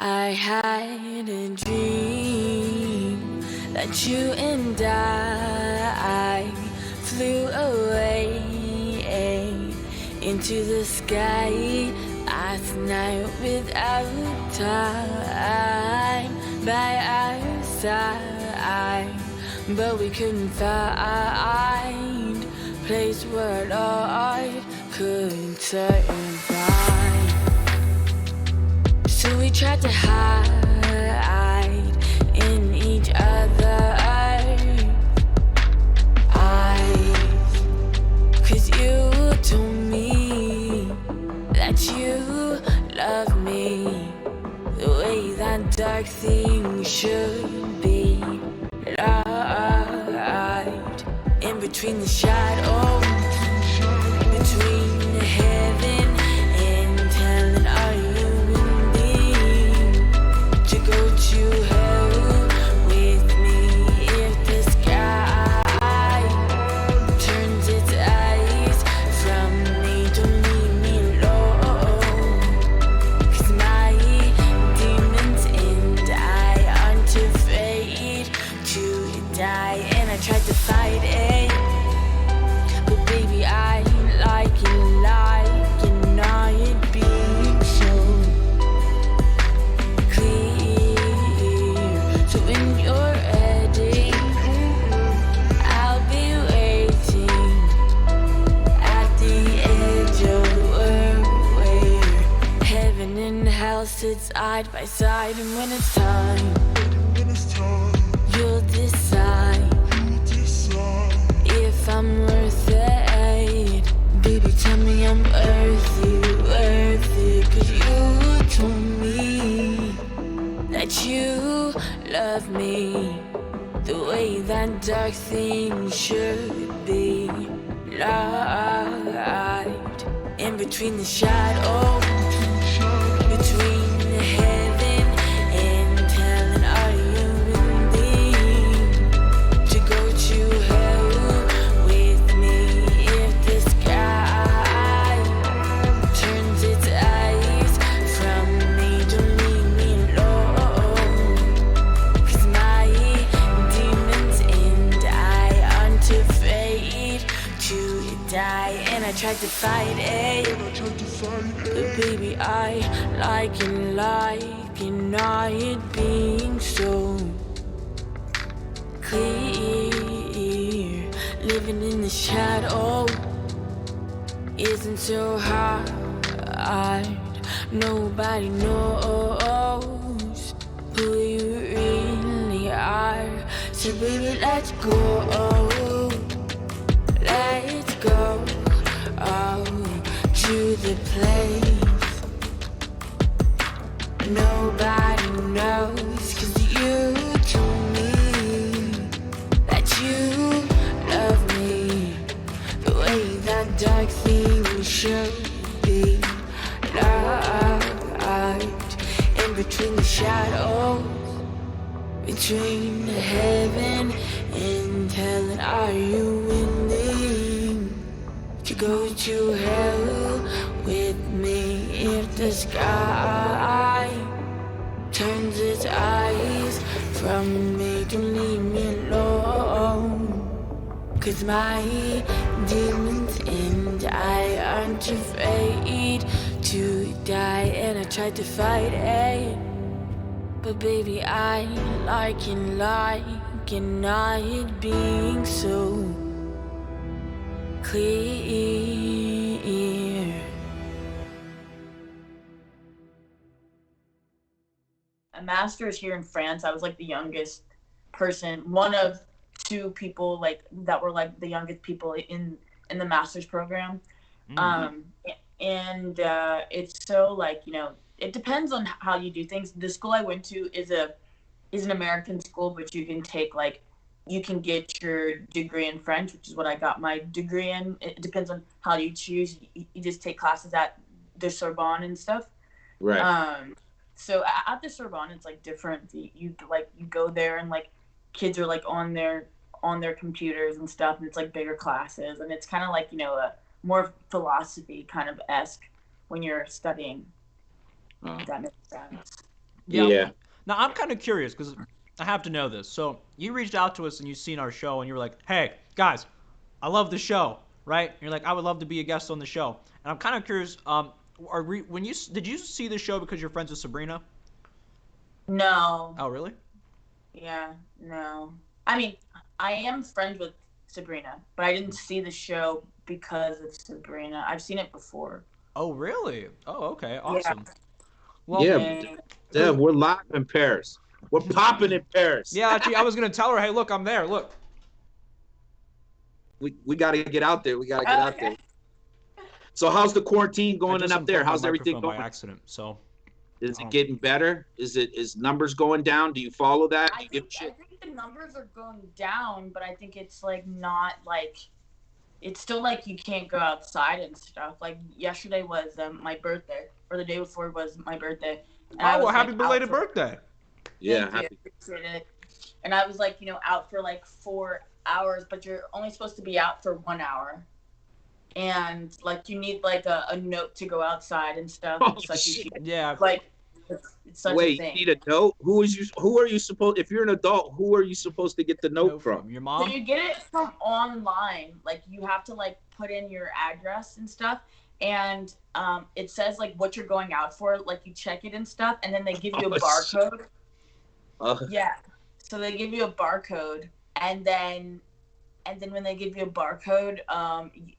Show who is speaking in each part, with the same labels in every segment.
Speaker 1: I had a dream that you and I flew away into the sky last night without time by our side, but we couldn't find a place where life could survive. So we tried to hide in each other's eyes, 'cause you told me that you love me the way that dark things should be. Light in between the shadows, between heaven and hell, and are you go to hell with me if the sky turns its eyes from me? Don't leave me alone, 'cause my demons and I aren't afraid to die. And I tried to fight it, but baby, I like it not being so clear. So when you're ready, I'll be waiting at the edge of where heaven and hell sit side by side. And when it's time, you'll decide if I'm worth it. Baby, tell me I'm worth it, 'cause you told me that you love me the way that dark things should be. Light in between the shadows, between heaven and hell, and are you willing to go to hell with me if the sky turns its eyes from me? Don't leave me alone, 'cause my demons and I aren't afraid to die. And I tried to fight it, but baby, I like it not being so clear. Living in the shadow isn't so hard. Nobody knows who you really are. So baby, let's go. Let's go to the place nobody knows, 'cause you told me that you love me the way that dark things should be. Light in between the shadows, between heaven and hell, and are you willing to go to hell with me if the sky turns its eyes from me? Don't leave me alone, 'cause my demons and I aren't afraid to die. And I tried to fight it, but baby, I like it not being so clear.
Speaker 2: A master's here in France. I was like the youngest person, one of two people like that were like the youngest people in the master's program. Um, and it's so like, it depends on how you do things. The school I went to is an American school, but you can get your degree in French, which is what I got my degree in. It depends on how you choose. You just take classes at the Sorbonne and stuff.
Speaker 3: Right.
Speaker 2: So at the Sorbonne, it's like different. You go there and like kids are like on their computers and stuff, and it's like bigger classes, and it's kind of like a more philosophy kind of esque when you're studying. If that makes sense.
Speaker 3: Yeah.
Speaker 4: Yeah.
Speaker 3: Now I'm kind of curious because I have to know this. So you reached out to us and you seen our show and you were like, "Hey guys, I love the show." Right? And you're like, "I would love to be a guest on the show." And I'm kind of curious. When did you see the show because you're friends with Sabrina?
Speaker 2: No.
Speaker 3: Oh, really?
Speaker 2: Yeah, no. I mean, I am friends with Sabrina, but I didn't see the show because of Sabrina. I've seen it before.
Speaker 3: Oh, really? Oh, okay.
Speaker 2: Yeah.
Speaker 3: Awesome. Well,
Speaker 4: Yeah.
Speaker 2: Yeah.
Speaker 4: Dev, we're live in Paris. We're popping in Paris.
Speaker 3: yeah. Actually, I was gonna tell her, "Hey, look, I'm there. Look."
Speaker 4: We got to get out there. We got to get out
Speaker 2: Okay.
Speaker 4: there. So how's the quarantine
Speaker 3: I
Speaker 4: going
Speaker 3: just
Speaker 4: in up there?
Speaker 3: unplugged my
Speaker 4: How's everything
Speaker 3: microphone by
Speaker 4: going?
Speaker 3: accident. So.
Speaker 4: Is it getting better? Is numbers going down? Do you follow that? Do you give a
Speaker 2: I
Speaker 4: shit?
Speaker 2: think the numbers are going down, but I think it's like not like it's still like you can't go outside and stuff. Like yesterday was my birthday, or the day before was my birthday. And I
Speaker 3: Oh,
Speaker 2: was,
Speaker 3: well, happy
Speaker 2: like,
Speaker 3: belated
Speaker 2: out for-
Speaker 3: birthday.
Speaker 4: Yeah.
Speaker 2: Thank you,
Speaker 4: Happy.
Speaker 2: appreciate it. And I was like, out for like 4 hours, but you're only supposed to be out for 1 hour. And like you need like a note to go outside and stuff.
Speaker 4: Oh,
Speaker 2: It's such a
Speaker 4: shit.
Speaker 2: huge,
Speaker 3: Yeah.
Speaker 2: like it's such a
Speaker 4: Wait,
Speaker 2: thing.
Speaker 4: you need a note? Who are you supposed, if you're an adult, who are you supposed to get the note from?
Speaker 3: Your
Speaker 2: So
Speaker 3: mom?
Speaker 2: you get it from online. Like you have to like put in your address and stuff, and it says like what you're going out for. Like you check it and stuff, and then they give you a
Speaker 4: Oh,
Speaker 2: barcode.
Speaker 4: Uh,
Speaker 2: Yeah. So they give you a barcode, and then when they give you a barcode,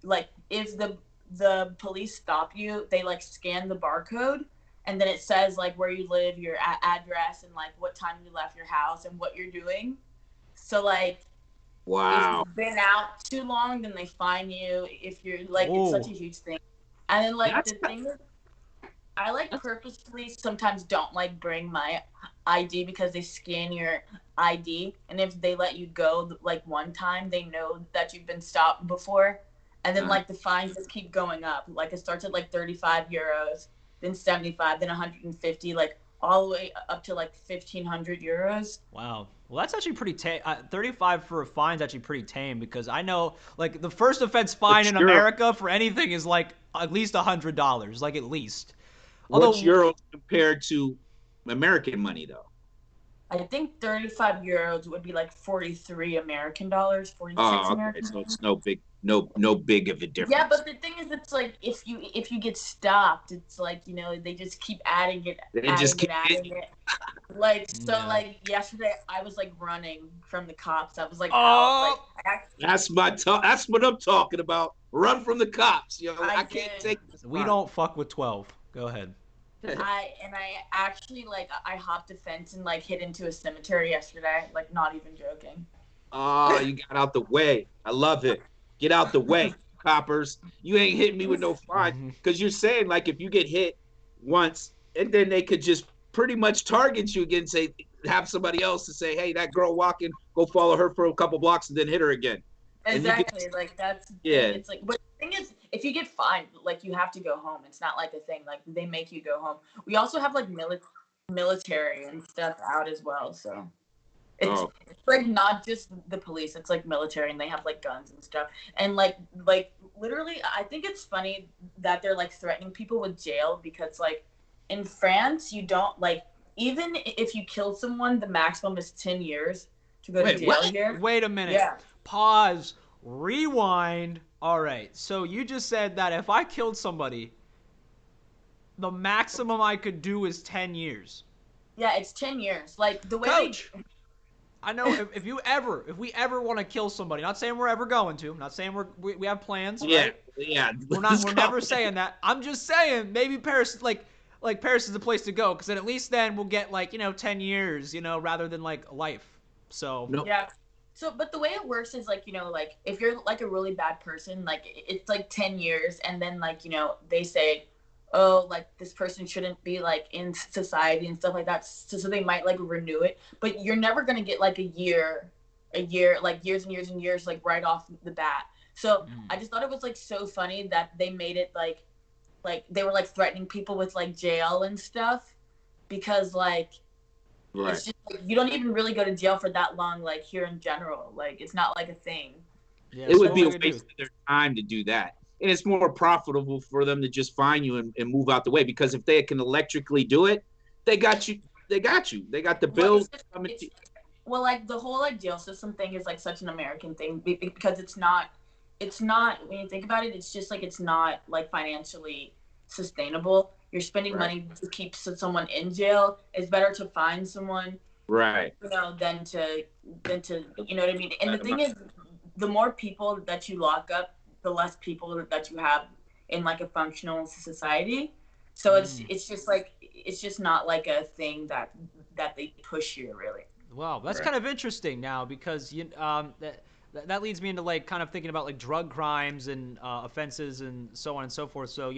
Speaker 2: like if the police stop you, they like scan the barcode, and then it says like where you live, your address, and like what time you left your house and what you're doing. So like
Speaker 4: wow.
Speaker 2: if you've been out too long, then they fine you. If you're like, it's such a
Speaker 3: Oh.
Speaker 2: huge thing. And then like
Speaker 4: That's-
Speaker 2: the thing is, I like purposefully sometimes don't like bring my ID because they scan your ID, and if they let you go like one time, they know that you've been stopped before, and then like the fines just keep going up. Like it starts at like 35 euros, then 75, then 150, like all the way up to like 1,500 euros.
Speaker 3: Wow. Well, that's actually pretty tame. 35 for a fine is actually pretty tame because I know, like, the first offense fine in
Speaker 4: What's your-
Speaker 3: America for anything is like at least $100, like at least. Although,
Speaker 4: What's euros compared to American money though?
Speaker 2: I think 35 euros would be like 43 American dollars, 46
Speaker 4: Oh, okay.
Speaker 2: American.
Speaker 4: So it's no big of a difference.
Speaker 2: Yeah, but the thing is, it's like if you get stopped, it's like they just keep adding it,
Speaker 4: They just keep
Speaker 2: adding it. Like so,
Speaker 3: Yeah.
Speaker 2: like yesterday, I was like running from the cops. I was like,
Speaker 3: Oh.
Speaker 2: out, like
Speaker 4: That's what I'm talking about. Run from the cops. I can't
Speaker 2: did.
Speaker 4: take this.
Speaker 3: we don't fuck with 12. Go ahead.
Speaker 2: I actually like I hopped a fence and like hid into a cemetery yesterday. Like not even joking.
Speaker 4: Oh, you got out the way. I love it. Get out the way, coppers. You ain't hitting me with no fine. Because you're saying, like, if you get hit once, and then they could just pretty much target you again, say, have somebody else to say, hey, that girl walking, go follow her for a couple blocks and then hit her again. And you
Speaker 2: Exactly. Like that's
Speaker 4: Yeah.
Speaker 2: It's like, but the thing is, if you get fined, like you have to go home. It's not like a thing. Like they make you go home. We also have like military and stuff out as well. So it's like not just the police. It's like military, and they have like guns and stuff. And like literally, I think it's funny that they're like threatening people with jail because like in France, you don't like even if you kill someone, the maximum is 10 years to go to jail
Speaker 4: what?
Speaker 2: here.
Speaker 3: Wait a minute.
Speaker 2: Yeah.
Speaker 3: Pause. Rewind. All right. So you just said that if I killed somebody, the maximum I could do is 10 years.
Speaker 2: Yeah, it's 10 years. Like the way
Speaker 3: Coach, I know if we ever want to kill somebody, not saying we're ever going to, not saying we have plans,
Speaker 4: Yeah,
Speaker 3: right?
Speaker 4: yeah.
Speaker 3: We're never saying that. I'm just saying maybe Paris, like Paris is the place to go, because then at least then we'll get 10 years, rather than like life. So
Speaker 4: No.
Speaker 2: Yeah. So, but the way it works is like, like if you're like a really bad person, like it's like 10 years, and then like, they say, oh, like this person shouldn't be like in society and stuff like that. So they might like renew it, but you're never going to get like a year, like years and years and years, like right off the bat. So I just thought it was like so funny that they made it like they were like threatening people with like jail and stuff, because like,
Speaker 4: Right.
Speaker 2: it's just like, you don't even really go to jail for that long, like here in general. Like it's not like a thing.
Speaker 3: yeah,
Speaker 4: It would
Speaker 3: so
Speaker 4: be a
Speaker 3: what do we
Speaker 4: waste
Speaker 3: do?
Speaker 4: of their time to do that. And it's more profitable for them to just fine you and move out the way, because if they can electrically do it, they got you they got you. They got the
Speaker 2: Well,
Speaker 4: bills coming to.
Speaker 2: well, like the whole like jail system thing is like such an American thing because it's not when you think about it, it's just like it's not like financially sustainable. You're spending
Speaker 4: Right.
Speaker 2: money to keep someone in jail. It's better to find someone,
Speaker 4: Right.
Speaker 2: than to you know what I mean. And the thing is, the more people that you lock up, the less people that you have in like a functional society. So it's just like it's just not like a thing that they push you really.
Speaker 3: Wow, that's
Speaker 4: Right.
Speaker 3: kind of interesting now because that leads me into like kind of thinking about like drug crimes and offenses and so on and so forth. So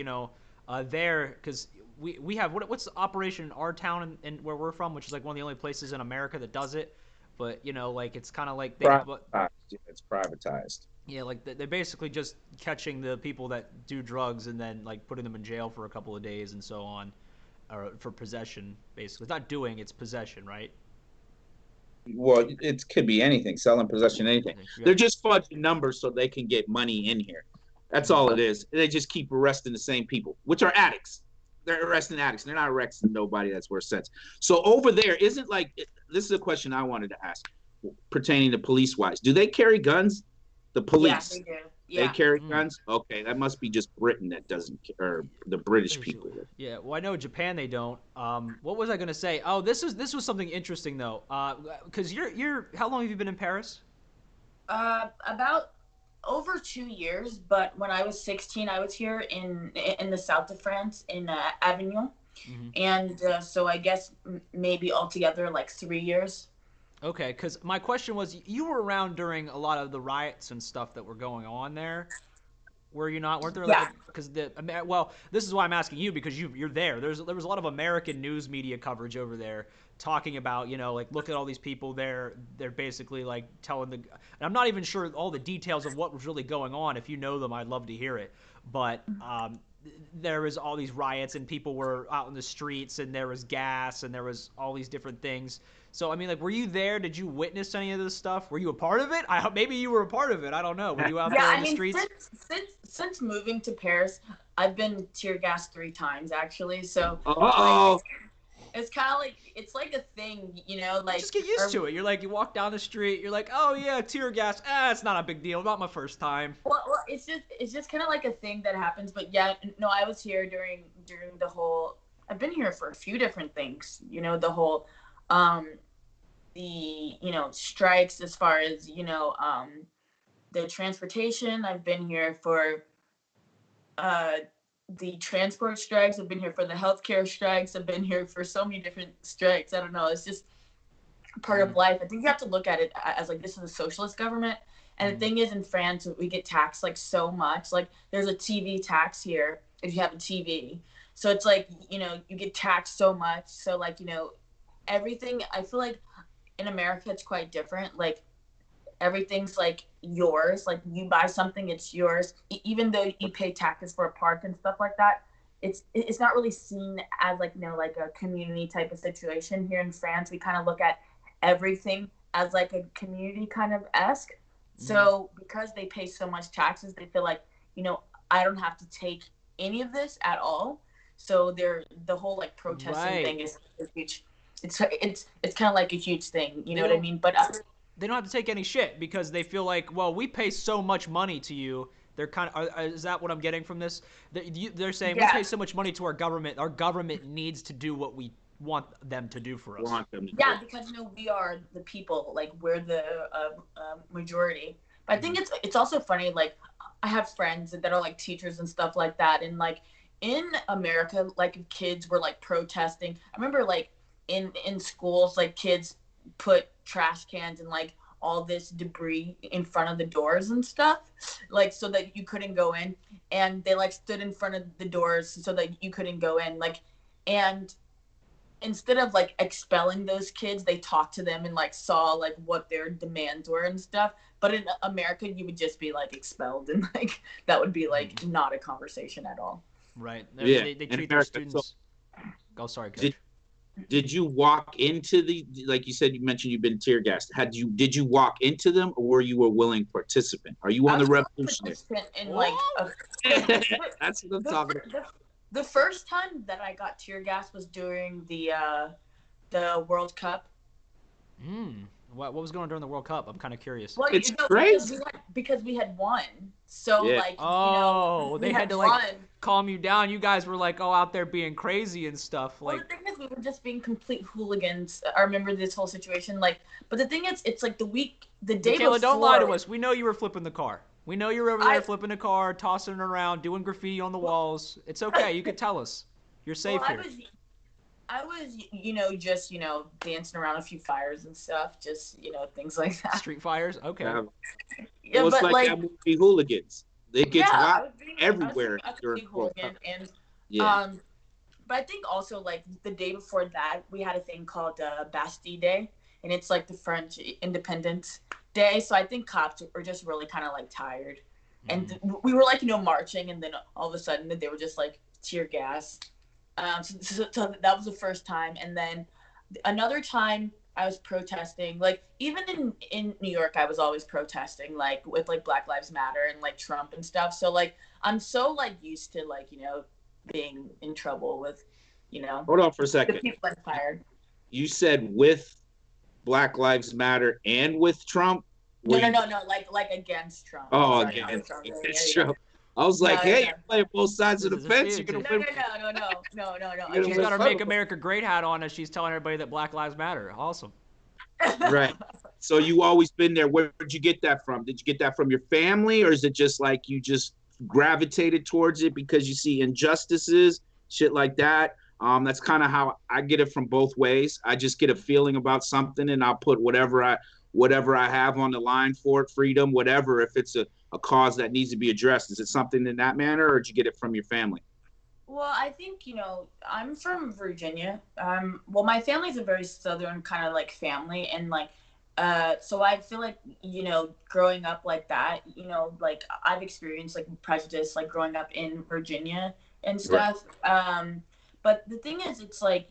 Speaker 3: there because we have what's the operation in our town and where we're from, which is like one of the only places in America that does it. But like it's kind of like
Speaker 4: Privatized. Yeah, it's privatized.
Speaker 3: yeah, like they're basically just catching the people that do drugs and then like putting them in jail for a couple of days and so on, or for possession basically. It's not doing, it's possession, right?
Speaker 4: Well, it could be anything, selling, possession, anything.
Speaker 3: Yeah.
Speaker 4: They're just fudging numbers so they can get money in here. That's all it is. They just keep arresting the same people, which are addicts. They're arresting addicts. They're not arresting nobody that's worth sense. So over there, isn't like this is a question I wanted to ask pertaining to police wise. Do they carry guns? The police.
Speaker 2: Yeah, they do.
Speaker 4: They
Speaker 2: Yeah.
Speaker 4: carry guns? Okay, that must be just Britain that doesn't, or the British people.
Speaker 3: Yeah, well, I know Japan they don't. What was I gonna say? Oh, this was something interesting though. Because you're how long have you been in Paris?
Speaker 2: About over 2 years, but when I was 16, I was here in the south of France in Avignon, and so I guess maybe altogether like 3 years.
Speaker 3: Okay, because my question was, you were around during a lot of the riots and stuff that were going on there. Were you not? Weren't there like
Speaker 2: Yeah.
Speaker 3: because well, this is why I'm asking you because you're there. There was a lot of American news media coverage over there talking about like look at all these people they're basically like telling the and I'm not even sure all the details of what was really going on. If you know them, I'd love to hear it. But there was all these riots and people were out in the streets and there was gas and there was all these different things. So I mean, like, were you there? Did you witness any of this stuff? Were you a part of it? Maybe you were a part of it. I don't know. Were you out there in the streets?
Speaker 2: Since moving to Paris, I've been tear gassed 3 times actually. So
Speaker 4: Oh,
Speaker 2: it's kind of like it's like a thing, like
Speaker 3: Just get used to it. You're like, you walk down the street. You're like, oh yeah, tear gas. It's not a big deal. Not my first time.
Speaker 2: Well, it's just kind of like a thing that happens. But yeah, no, I was here during the whole. I've been here for a few different things. The whole, the strikes as far as the transportation. I've been here for the transport strikes. I've been here for the healthcare strikes. I've been here for so many different strikes. I don't know. It's just part of life. I think you have to look at it as like this is a socialist government. And the thing is, in France, we get taxed like so much. Like there's a TV tax here if you have a TV. So it's like, you get taxed so much. So like, everything, I feel like in America, it's quite different. Like everything's like yours. Like you buy something, it's yours. Even though you pay taxes for a park and stuff like that, it's not really seen as like, like a community type of situation. Here in France, we kind of look at everything as like a community kind of esque. So because they pay so much taxes, they feel like, I don't have to take any of this at all. So the whole like protesting thing is huge. It's kind of like a huge thing, you know what I mean? But
Speaker 3: they don't have to take any shit because they feel like, well, we pay so much money to you. They're kind of is that what I'm getting from this? They're saying we pay so much money to our government. Our government needs to do what we want them to do for us.
Speaker 2: Yeah, because we are the people. Like we're the majority. But I think it's also funny. Like I have friends that are like teachers and stuff like that, and like in America, like if kids were like protesting. I remember like in schools, like kids put trash cans and like all this debris in front of the doors and stuff, like so that you couldn't go in, and they like stood in front of the doors so that you couldn't go in, like, and instead of like expelling those kids, they talked to them and like saw like what their demands were and stuff. But in America, you would just be like expelled, and like that would be like not a conversation at all.
Speaker 3: Right.
Speaker 4: Yeah.
Speaker 3: They treat their students. Oh, sorry, Coach.
Speaker 4: Did you walk into like you said, you mentioned you've been tear gassed. Did you walk into them, or were you a willing participant? Are you on the revolutionary?
Speaker 2: Like
Speaker 4: that's what I'm talking about.
Speaker 2: The first time that I got tear gas was during the the World Cup.
Speaker 3: What was going on during the World Cup? I'm kind of curious.
Speaker 2: Well,
Speaker 4: It's
Speaker 2: you know,
Speaker 4: crazy.
Speaker 2: because we had won. So
Speaker 4: Yeah.
Speaker 2: like,
Speaker 3: Oh,
Speaker 2: we
Speaker 3: they had to
Speaker 2: won.
Speaker 3: like calm you down. You guys were like, oh, out there being crazy and stuff.
Speaker 2: Well,
Speaker 3: Like,
Speaker 2: the thing is, we were just being complete hooligans. I remember this whole situation. Like, but the thing is, it's like the day
Speaker 3: Michelah,
Speaker 2: before.
Speaker 3: don't lie to us. We know you were flipping the car. We know you were over there
Speaker 2: I-
Speaker 3: flipping the car, tossing it around, doing graffiti on the walls. It's okay. You can tell us. You're safe
Speaker 2: Well,
Speaker 3: here.
Speaker 2: I was, just dancing around a few fires and stuff, just things like that.
Speaker 3: Street fires? Okay.
Speaker 2: Yeah,
Speaker 4: Well, it's
Speaker 2: but
Speaker 4: like that movie Hooligans. It gets
Speaker 2: yeah,
Speaker 4: wild
Speaker 2: I
Speaker 4: everywhere
Speaker 2: was a
Speaker 4: during
Speaker 2: big
Speaker 4: the World
Speaker 2: hooligan,
Speaker 4: Cup.
Speaker 2: and
Speaker 4: Yeah.
Speaker 2: but I think also like the day before that, we had a thing called Bastille Day, and it's like the French Independence Day. So I think cops were just really kind of like tired, and we were like marching, and then all of a sudden they were just like tear gas. So that was the first time, and then another time I was protesting. Like even in New York, I was always protesting, like with like Black Lives Matter and like Trump and stuff. So like I'm so like used to like being in trouble with
Speaker 4: Hold on for a
Speaker 2: the
Speaker 4: second.
Speaker 2: people inspired.
Speaker 4: You said with Black Lives Matter and with Trump?
Speaker 2: No,
Speaker 4: Were
Speaker 2: no,
Speaker 4: you-
Speaker 2: no, no, like against Trump.
Speaker 4: Oh,
Speaker 2: Sorry, not
Speaker 4: against
Speaker 2: Trump.
Speaker 4: Trump. I was like,
Speaker 2: No,
Speaker 4: hey,
Speaker 2: no.
Speaker 4: you're playing both sides of the
Speaker 3: This is
Speaker 4: fence.
Speaker 3: huge.
Speaker 4: You're
Speaker 2: No,
Speaker 4: gonna
Speaker 2: no,
Speaker 4: win.
Speaker 2: no.
Speaker 4: You're
Speaker 3: She's
Speaker 4: gonna
Speaker 3: got her
Speaker 4: win.
Speaker 3: Make America Great hat on as she's telling everybody that Black Lives Matter. Awesome.
Speaker 4: Right. So you always been there. Where did you get that from? Did you get that from your family, or is it just like you just gravitated towards it because you see injustices, shit like that? That's kind of how I get it from both ways. I just get a feeling about something, and I'll put whatever I have on the line for it, freedom, whatever. If it's a cause that needs to be addressed, is it something in that manner, or did you get it from your family?
Speaker 2: Well, I think, I'm from Virginia. Well, my family's a very Southern kind of like family. And like, so I feel like, growing up like that, like I've experienced like prejudice, like growing up in Virginia and stuff. But the thing is, it's like,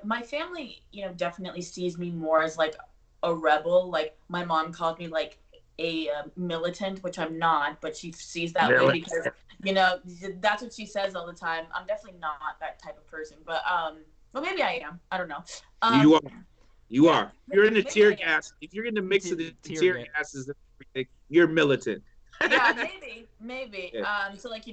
Speaker 2: my family, definitely sees me more as like a rebel. Like my mom called me like a militant, which I'm not, but she sees that way because that's what she says all the time. I'm definitely not that type of person, but well, maybe I am. I don't know.
Speaker 4: You are. You
Speaker 2: yeah,
Speaker 4: are. You're in the
Speaker 2: maybe
Speaker 4: tear
Speaker 2: I am.
Speaker 4: gas. If you're in the mix of the
Speaker 3: Tear
Speaker 4: tear
Speaker 3: gas.
Speaker 4: gases and everything, you're militant.
Speaker 2: Yeah, maybe.
Speaker 4: Yeah.
Speaker 2: So like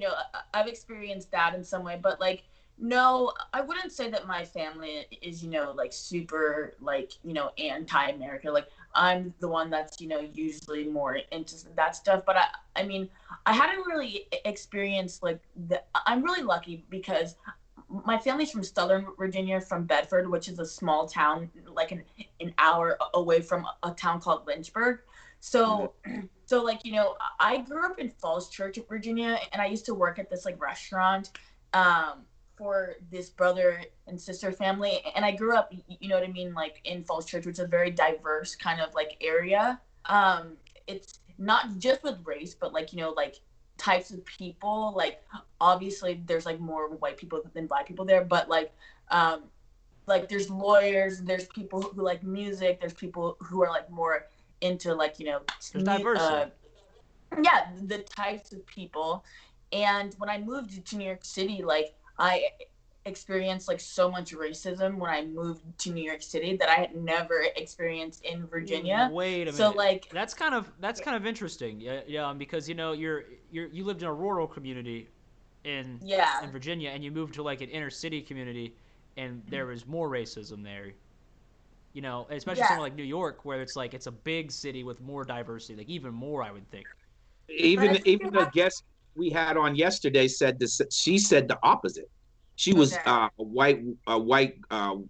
Speaker 2: I've experienced that in some way, but like no, I wouldn't say that my family is like super like anti-America. Like I'm the one that's usually more into that stuff. But I mean I hadn't really experienced like I'm really lucky because my family's from Southern Virginia, from Bedford, which is a small town, like an hour away from a town called Lynchburg. So, so like I grew up in Falls Church, Virginia, and I used to work at this like restaurant, for this brother and sister family, and I grew up, you know what I mean, like in Falls Church, which is a very diverse kind of like area. It's not just with race, but like like types of people. Like obviously, there's like more white people than black people there, but like there's lawyers, there's people who like music, there's people who are like more into like
Speaker 3: There's diversity.
Speaker 2: yeah, the types of people. And when I moved to New York City, like I experienced like so much racism when I moved to New York City that I had never experienced in Virginia.
Speaker 3: Wait a minute.
Speaker 2: So like
Speaker 3: that's kind of interesting. Yeah, because you lived in a rural community in
Speaker 2: yeah.
Speaker 3: in Virginia, and you moved to like an inner city community, and there was more racism there. Especially
Speaker 2: Yeah.
Speaker 3: somewhere like New York, where it's like it's a big city with more diversity, like even more, I would think.
Speaker 4: Even
Speaker 2: But-
Speaker 4: even the guest we had on yesterday said this. She said the opposite. She was
Speaker 2: Okay.
Speaker 4: a white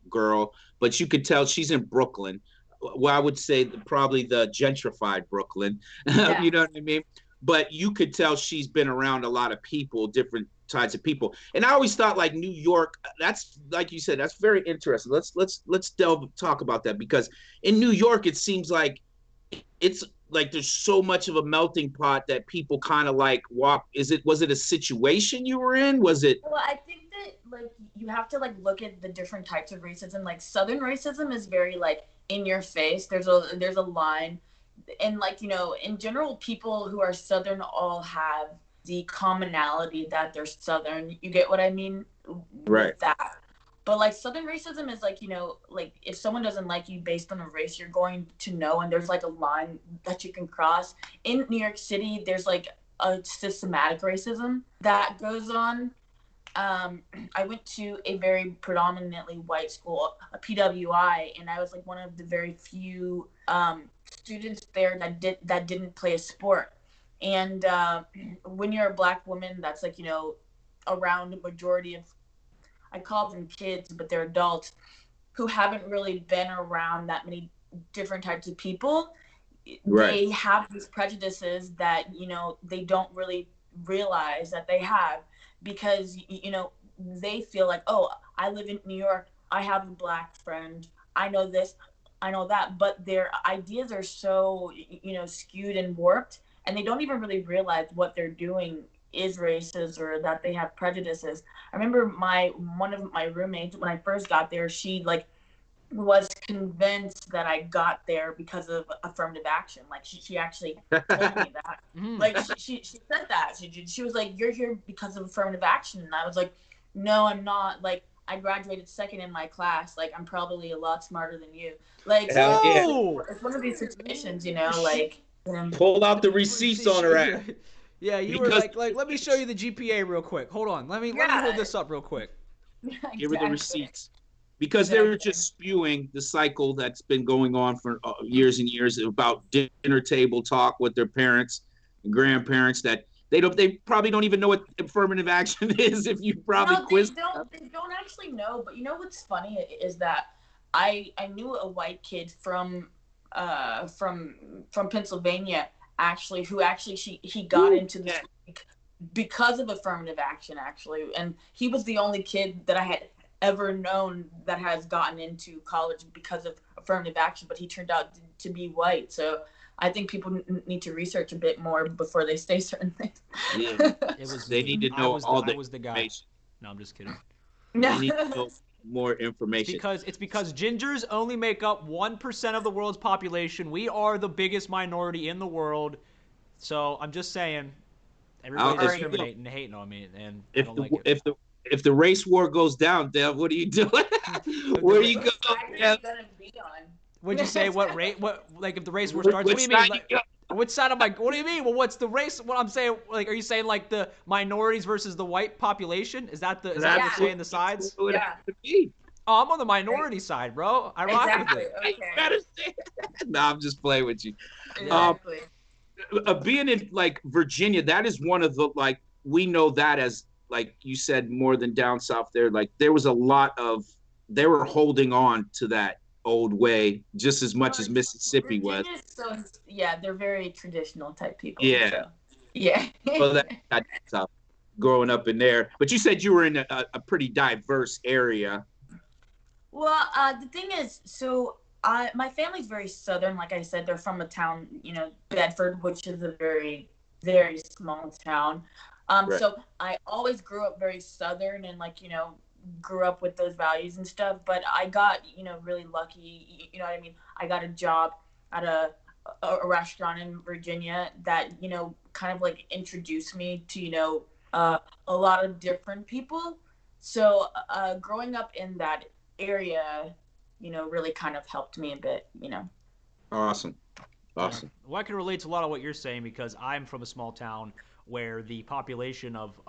Speaker 4: girl, but you could tell she's in Brooklyn. Well, I would say probably the gentrified Brooklyn.
Speaker 2: Yeah.
Speaker 4: You know what I mean? But you could tell she's been around a lot of people, different types of people. And I always thought like New York. That's like you said. That's very interesting. Let's talk about that, because in New York it seems like it's like there's so much of a melting pot that people kind of like walk. Was it a situation you were in? Was it?
Speaker 2: Well, I think that like you have to like look at the different types of racism. Like Southern racism is very like in your face. There's a line, and like in general, people who are Southern all have the commonality that they're Southern. You get what I mean?
Speaker 4: Right.
Speaker 2: With that. But like Southern racism is like, like if someone doesn't like you based on a race, you're going to know, and there's like a line that you can cross. In New York City, there's like a systematic racism that goes on. I went to a very predominantly white school, a PWI, and I was like one of the very few students there that didn't play a sport. And when you're a black woman, that's like around a majority of, I call them kids, but they're adults who haven't really been around that many different types of people.
Speaker 4: Right.
Speaker 2: They have these prejudices that they don't really realize that they have, because they feel like, oh, I live in New York, I have a black friend, I know this, I know that, but their ideas are so skewed and warped, and they don't even really realize what they're doing is racist or that they have prejudices. I remember one of my roommates, when I first got there, she like was convinced that I got there because of affirmative action. Like she actually told me that. Like she said that. She was like, "You're here because of affirmative action," and I was like, "No, I'm not. Like I graduated second in my class. Like I'm probably a lot smarter than you." Like
Speaker 4: Hell yeah.
Speaker 2: it's one of these situations, like.
Speaker 4: Pull out the receipts on her ass.
Speaker 3: Yeah, you
Speaker 4: Because-
Speaker 3: were like, let me show you the GPA real quick. Hold on, let me hold this up real quick.
Speaker 4: Give her the receipts. Because they're just spewing the cycle that's been going on for years and years about dinner table talk with their parents and grandparents that they probably don't even know what affirmative action is if you probably quiz them.
Speaker 2: They don't actually know. But what's funny is that I knew a white kid from Pennsylvania who he got into this because of affirmative action actually, and he was the only kid that I had ever known that has gotten into college because of affirmative action, but he turned out to be white. So I think people need to research a bit more before they say certain things.
Speaker 4: Yeah, they need to know
Speaker 3: I was the guy. No, I'm just kidding.
Speaker 4: They need to know more information.
Speaker 3: It's because gingers only make up 1% of the world's population. We are the biggest minority in the world. So I'm just saying, everybody's discriminating and hating on me, and I don't like it.
Speaker 4: If the race war goes down, Dev, what are you doing? Where are you going, Dev?
Speaker 3: What'd you say? What rate? What, like if the race war starts? What do you mean? Like, which side am I? What do you mean? Well, what's the race? What I'm saying? Like, are you saying like the minorities versus the white population? Is that what you're saying? The sides?
Speaker 2: Yeah.
Speaker 3: Oh, I'm on the minority side, bro. I rock with it.
Speaker 2: Okay.
Speaker 4: No, I'm just playing with you.
Speaker 2: Exactly.
Speaker 4: Being in like Virginia, that is one of the we know that as like you said more than down south there. Like there was a lot of they were holding on to that old way just as much as Mississippi was.
Speaker 2: So they're very traditional type people.
Speaker 4: Yeah.
Speaker 2: So. Yeah.
Speaker 4: Well, that's growing up in there. But you said you were in a pretty diverse area.
Speaker 2: Well, the thing is, so my family's very southern. Like I said, they're from a town, Bedford, which is a very, very small town.
Speaker 4: Right.
Speaker 2: So I always grew up very southern and grew up with those values and stuff. But I got, really lucky. You know what I mean? I got a job at a restaurant in Virginia that, kind of like introduced me to, a lot of different people. So growing up in that area, really kind of helped me a bit,
Speaker 4: Awesome.
Speaker 3: Well, I can relate to a lot of what you're saying because I'm from a small town where the population of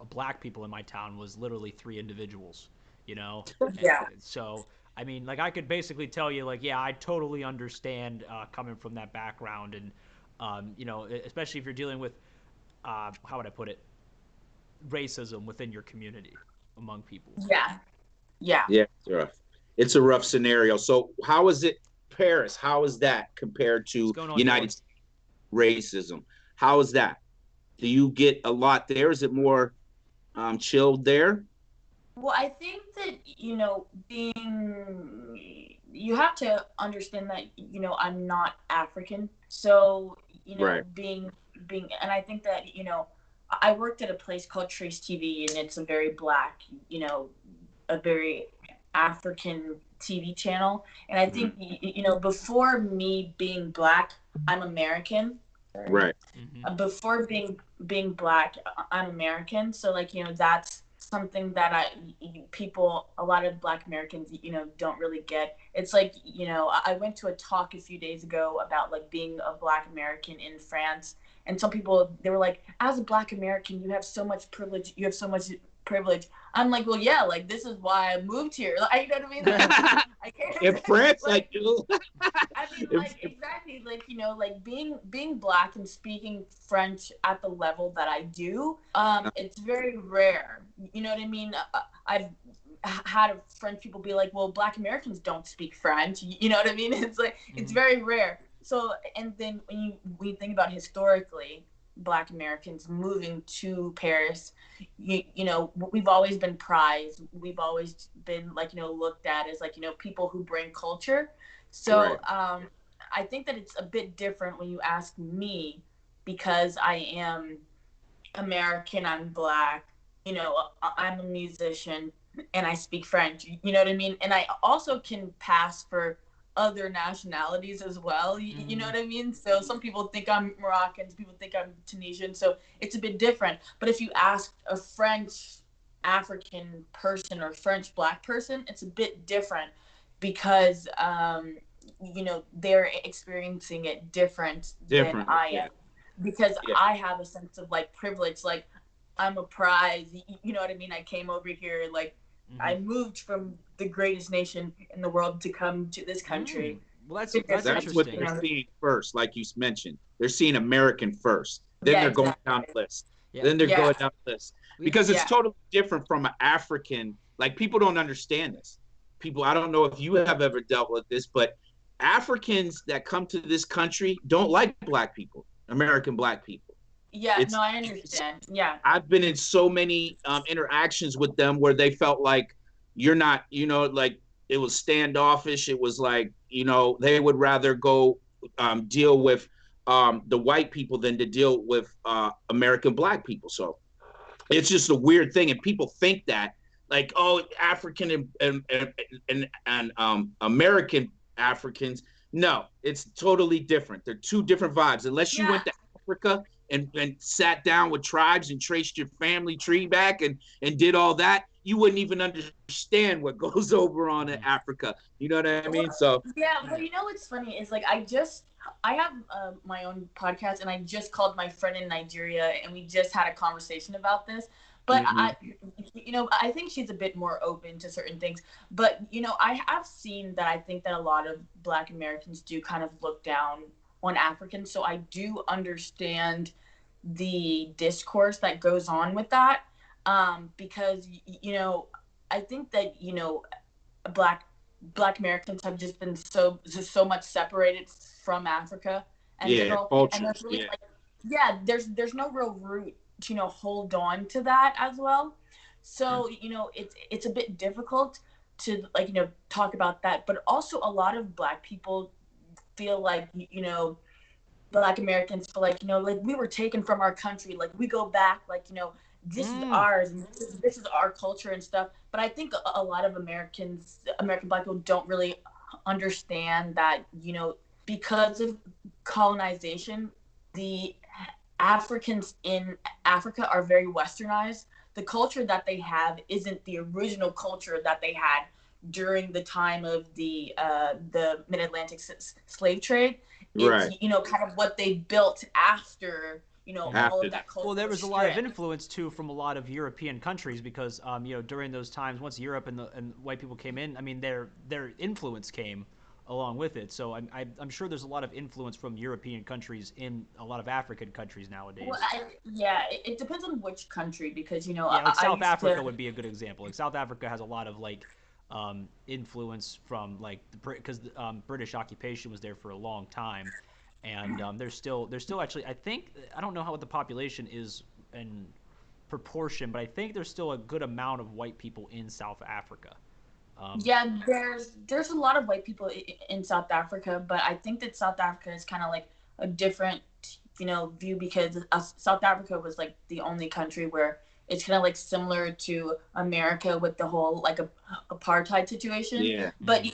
Speaker 3: black people in my town was literally 3 individuals,
Speaker 2: Yeah.
Speaker 3: And so, I mean, like, I could basically tell you, like, yeah, I totally understand coming from that background and, especially if you're dealing with, how would I put it, racism within your community among people.
Speaker 2: Yeah.
Speaker 4: Yeah, it's rough. It's a rough scenario. So how is it, Paris? How is that compared to United States racism? How is that? Do you get a lot there? Is it more chilled there?
Speaker 2: Well, I think that, you have to understand that, I'm not African. So,
Speaker 4: Right.
Speaker 2: being, and I think that, I worked at a place called Trace TV, and it's a very black, a very African TV channel. And I think, before me being black, I'm American.
Speaker 4: Right.
Speaker 3: Mm-hmm.
Speaker 2: Before being black, I'm American. So that's something that a lot of Black Americans, don't really get. It's like, I went to a talk a few days ago about like being a Black American in France, and some people, they were like, as a Black American, you have so much privilege. You have so much privilege. I'm like, well, yeah, like this is why I moved here. Like, you know what I mean? Like, I can't.
Speaker 4: In France,
Speaker 2: like,
Speaker 4: I do.
Speaker 2: I mean, like, exactly, like, like being Black and speaking French at the level that I do, it's very rare. You know what I mean? I've had French people be like, well, Black Americans don't speak French. You know what I mean? It's like, it's very rare. So, and then when you think about historically, Black Americans moving to Paris, we've always been prized. We've always been like, looked at as like, people who bring culture. So I think that it's a bit different when you ask me, because I am American, I'm Black, I'm a musician and I speak French, you know what I mean? And I also can pass for other nationalities as well, you know what I mean? So some people think I'm Moroccan, some people think I'm Tunisian, so it's a bit different. But if you ask a French African person or French Black person, it's a bit different, because they're experiencing it different than I am, because I have a sense of like privilege, like I'm a prize, you know what I mean? I came over here, like I moved from the greatest nation in the world to come to this country.
Speaker 3: Well, that's
Speaker 4: what they're seeing first, like you mentioned. They're seeing American first. Then they're going down the list. Then they're going down the list. Because it's totally different from an African. Like, people don't understand this. People, I don't know if you have ever dealt with this, but Africans that come to this country don't like Black people, American Black people.
Speaker 2: Yeah, no, I understand. Yeah.
Speaker 4: I've been in so many interactions with them where they felt like you're not, like it was standoffish. It was like, they would rather go deal with the white people than to deal with American Black people. So it's just a weird thing. And people think that, like, oh, African and American Africans. No, it's totally different. They're two different vibes. Unless you went to Africa and sat down with tribes and traced your family tree back and did all that, you wouldn't even understand what goes over on in Africa. You know what I mean? So
Speaker 2: well, what's funny is like I have my own podcast, and I just called my friend in Nigeria, and we just had a conversation about this. But I think she's a bit more open to certain things. But I have seen that I think that a lot of Black Americans do kind of look down on Africans. So I do understand the discourse that goes on with that, because I think that Black Americans have just been so much separated from Africa and there's really there's no real root to hold on to that as well. So it's a bit difficult to talk about that. But also a lot of Black people feel like Black Americans feel like like we were taken from our country, like we go back, like this is ours, and this is our culture and stuff. But I think a lot of American Black people don't really understand that because of colonization, the Africans in Africa are very westernized. The culture that they have isn't the original culture that they had during the time of the mid-Atlantic slave trade. It's kind of what they built after all of that culture.
Speaker 3: Well, there was a lot of influence too from a lot of European countries, because during those times, once Europe and white people came in, I mean their influence came along with it. So I'm sure there's a lot of influence from European countries in a lot of African countries nowadays.
Speaker 2: Well, it depends on which country, because
Speaker 3: like South Africa would be a good example. Like South Africa has a lot of like influence from like because British occupation was there for a long time, and there's still actually, I don't know what the population is in proportion, but I think there's still a good amount of white people in South Africa.
Speaker 2: There's a lot of white people in South Africa, but I think that South Africa is kind of like a different view, because South Africa was like the only country where it's kind of like similar to America with the whole like apartheid situation. Yeah. But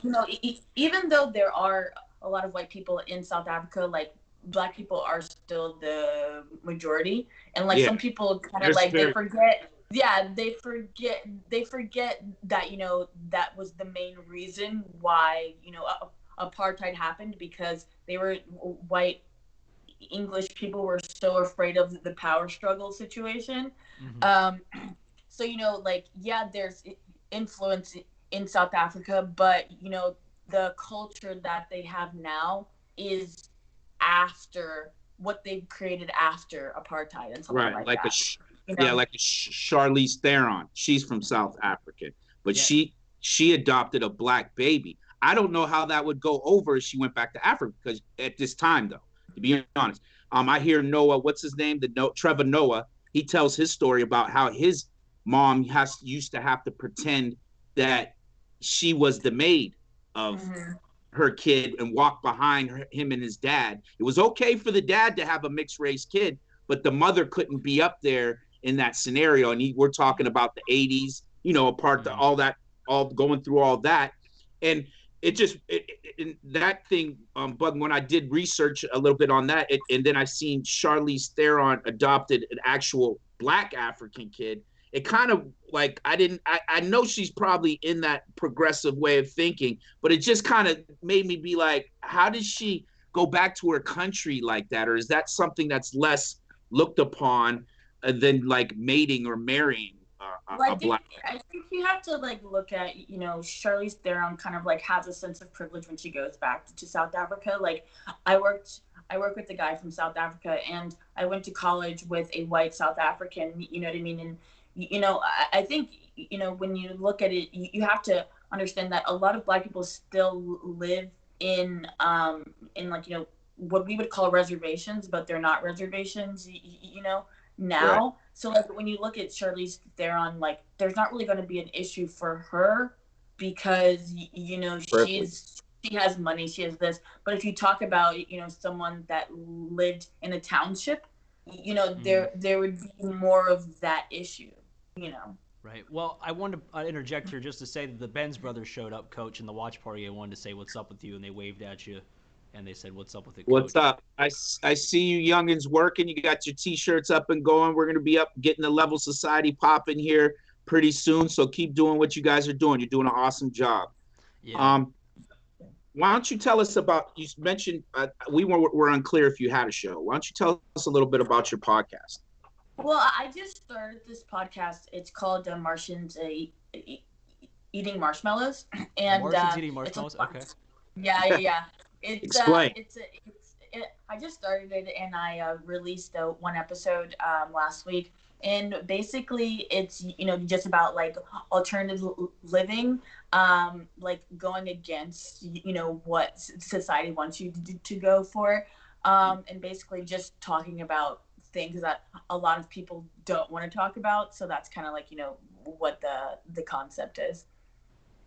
Speaker 2: even though there are a lot of white people in South Africa, like Black people are still the majority, and like some people kind of like they forget yeah, they forget that, that was the main reason why, apartheid happened, because they were white English people were so afraid of the power struggle situation.
Speaker 3: Mm-hmm.
Speaker 2: Um, so, like, yeah, there's influence in South Africa, but, the culture that they have now is after what they've created after apartheid and something
Speaker 4: Right,
Speaker 2: like
Speaker 4: like
Speaker 2: that.
Speaker 4: yeah, like a Charlize Theron. She's from South Africa, but
Speaker 3: Yeah.
Speaker 4: she adopted a black baby. I don't know how that would go over if she went back to Africa, because at this time, though, to be honest, I hear Noah, what's his name, Trevor Noah. He tells his story about how his mom used to have to pretend that she was the maid of
Speaker 2: Mm-hmm.
Speaker 4: her kid and walk behind him and his dad. It was okay for the dad to have a mixed race kid, but the mother couldn't be up there in that scenario. And we're talking about the 80s,
Speaker 3: Mm-hmm.
Speaker 4: all that, all going through all that. And it just, that thing, Bug, when I did research a little bit on that, and then I seen Charlize Theron adopted an actual black African kid, it kind of like I know she's probably in that progressive way of thinking, but it just kind of made me be like, how does she go back to her country like that? Or is that something that's less looked upon than like mating or marrying
Speaker 2: Well,
Speaker 4: a black?
Speaker 2: I think you have to, like, look at, Charlize Theron kind of like has a sense of privilege when she goes back to South Africa. Like, I worked I work with a guy from South Africa, and I went to college with a white South African. You know what I mean? And I think, when you look at it, you have to understand that a lot of Black people still live in, like, what we would call reservations, but they're not reservations.
Speaker 4: Right.
Speaker 2: Now. So, like, when you look at Charlize Theron, like, there's not really going to be an issue for her, because
Speaker 4: Perfect.
Speaker 2: she has money, she has this. But if you talk about, someone that lived in a township,
Speaker 3: Mm-hmm.
Speaker 2: there would be more of that issue. You know.
Speaker 3: Right. Well, I want to interject here just to say that the Benz brothers showed up, Coach, in the watch party. I wanted to say what's up with you, and they waved at you, and they said, "What's up with it,
Speaker 4: What's
Speaker 3: Coach?"
Speaker 4: up? I see you youngins working. You got your t-shirts up and going. We're gonna be up getting the Level Society popping here pretty soon. So keep doing what you guys are doing. You're doing an awesome job.
Speaker 3: Yeah.
Speaker 4: Um, why don't you tell us about? You mentioned we were unclear if you had a show. Why don't you tell us a little bit about your podcast?
Speaker 2: Well, I just started this podcast. It's called Martians Eating Marshmallows, and
Speaker 3: Martians eating
Speaker 2: it's a
Speaker 3: marshmallows. Okay.
Speaker 2: yeah, yeah, yeah.
Speaker 4: Explain.
Speaker 2: I just started it, and I released one episode last week. And basically, it's just about, like, alternative living, like, going against what society wants you to go for, and basically just talking about things that a lot of people don't want to talk about. So that's kind of like what the concept is.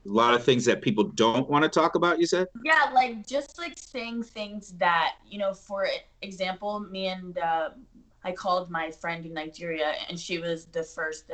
Speaker 4: A lot of things that people don't want to talk about. You said.
Speaker 2: Yeah, like, just like saying things that, for example, me and I called my friend in Nigeria, and she was the first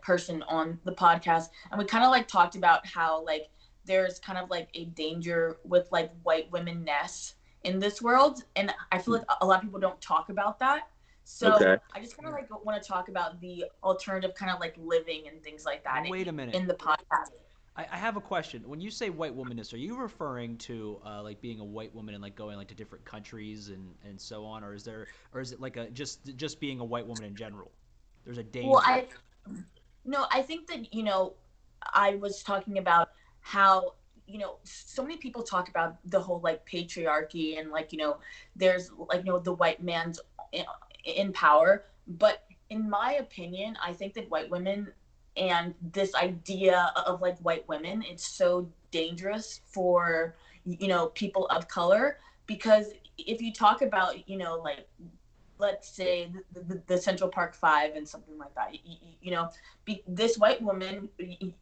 Speaker 2: person on the podcast, and we kind of, like, talked about how, like, there's kind of like a danger with, like, white women ness in this world, and I feel like a lot of people don't talk about that. So
Speaker 4: Okay.
Speaker 2: I just kind of, like, want to talk about the alternative kind of, like, living and things like that
Speaker 3: Wait a minute.
Speaker 2: in the podcast.
Speaker 3: I have a question. When you say white womanness, are you referring to like being a white woman and like going like to different countries and so on, or is it like a just being a white woman in general? There's a
Speaker 2: Well,
Speaker 3: danger.
Speaker 2: no, I think that, I was talking about how, so many people talk about the whole, like, patriarchy, and, like, there's, like, the white man's in power. But in my opinion, I think that white women and this idea of, like, white women, it's so dangerous for, people of color, because if you talk about, like, let's say the Central Park Five and something like that. This white woman,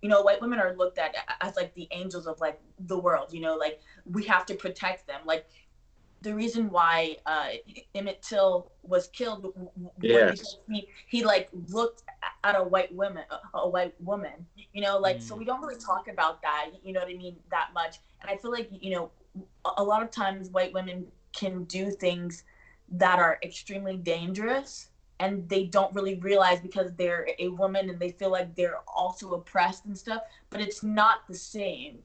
Speaker 2: white women are looked at as, like, the angels of, like, the world. Like, we have to protect them. Like, the reason why Emmett Till was killed was
Speaker 4: Yes.
Speaker 2: because he like looked at a white woman. Like, so
Speaker 3: Mm,
Speaker 2: we don't really talk about that. You know what I mean? That much. And I feel like a lot of times white women can do things that are extremely dangerous, and they don't really realize because they're a woman and they feel like they're also oppressed and stuff, but it's not the same,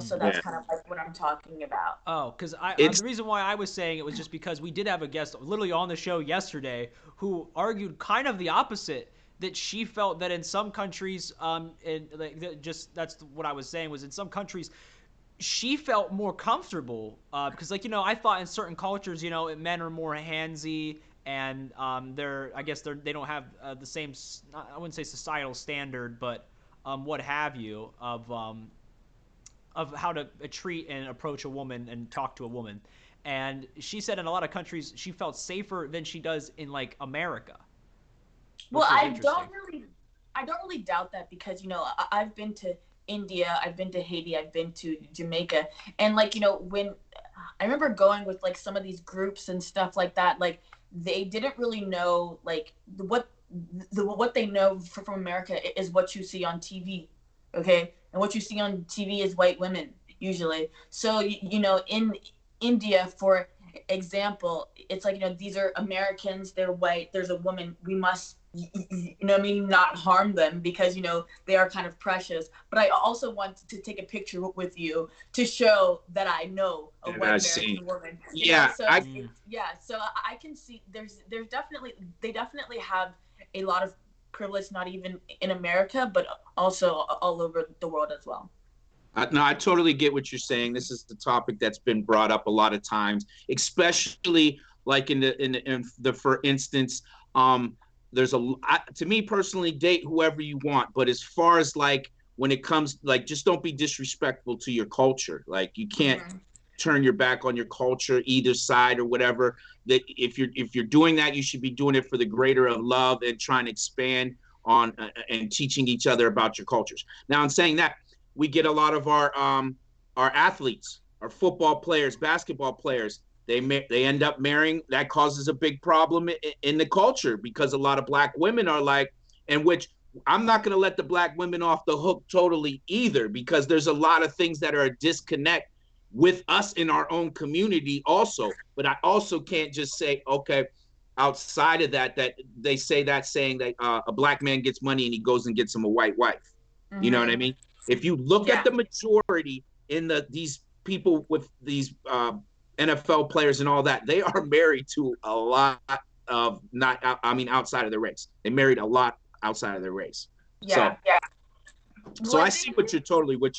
Speaker 2: so that's
Speaker 4: Yeah.
Speaker 2: kind of like what I'm talking about.
Speaker 3: Oh, because the
Speaker 4: It's
Speaker 3: reason why I was saying it was just because we did have a guest literally on the show yesterday who argued kind of the opposite, that she felt that in some countries, and like just that's what I was saying was in some countries she felt more comfortable because like I thought in certain cultures men are more handsy and I guess they don't have the same I wouldn't say societal standard but what have you of how to treat and approach a woman and talk to a woman. And she said in a lot of countries she felt safer than she does in like America,
Speaker 2: Well,
Speaker 3: which was interesting.
Speaker 2: I don't really doubt that because I've been to India, I've been to Haiti, I've been to Jamaica, and like when I remember going with like some of these groups and stuff like that, like they didn't really know like what they know from America is what you see on TV, okay, and what you see on TV is white women usually. So in India, for example, it's like these are Americans, they're white, there's a woman, we must what I mean, not harm them because they are kind of precious. But I also want to take a picture with you to show that I know a
Speaker 4: and I
Speaker 2: white
Speaker 4: see.
Speaker 2: American woman.
Speaker 4: Yeah,
Speaker 2: So
Speaker 4: I
Speaker 2: yeah, so I can see there's definitely they definitely have a lot of privilege, not even in America, but also all over the world as well.
Speaker 4: no, I totally get what you're saying. This is the topic that's been brought up a lot of times, especially like in the for instance, there's to me personally, date whoever you want, but as far as like when it comes like just don't be disrespectful to your culture. Like you can't
Speaker 2: Mhm.
Speaker 4: turn your back on your culture either side or whatever. That if you're doing that, you should be doing it for the greater of love and trying to expand on and teaching each other about your cultures. Now, in saying that, we get a lot of our athletes, our football players, basketball players. They end up marrying. That causes a big problem in the culture because a lot of black women are like, and which I'm not going to let the black women off the hook totally either because there's a lot of things that are a disconnect with us in our own community also. But I also can't just say okay. Outside of that, that they say that saying that a black man gets money and he goes and gets him a white wife. You know what I
Speaker 2: Mhm.
Speaker 4: mean? If you look at
Speaker 2: Yeah.
Speaker 4: the majority in these people with these NFL players and all that, they are married to a lot of not. I mean, outside of their race, they married a lot outside of their race.
Speaker 2: Yeah.
Speaker 4: So,
Speaker 2: Yeah.
Speaker 4: so
Speaker 2: Well, I
Speaker 4: I see
Speaker 2: think
Speaker 4: what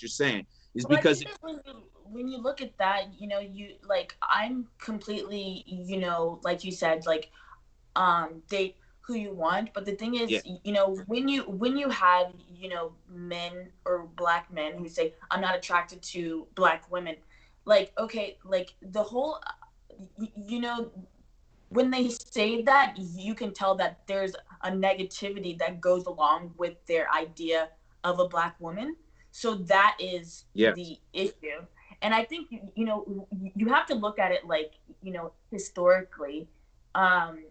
Speaker 4: you're saying is
Speaker 2: Well, I
Speaker 4: because
Speaker 2: think that when you look at that, you like I'm completely, like you said, like date who you want. But the thing
Speaker 4: yeah,
Speaker 2: is, when you have men or black men who say I'm not attracted to black women, like okay, like the whole, you know, when they say that, you can tell that there's a negativity that goes along with their idea of a black woman. So that is
Speaker 4: yeah,
Speaker 2: the issue. And I think you have to look at it like historically. Um,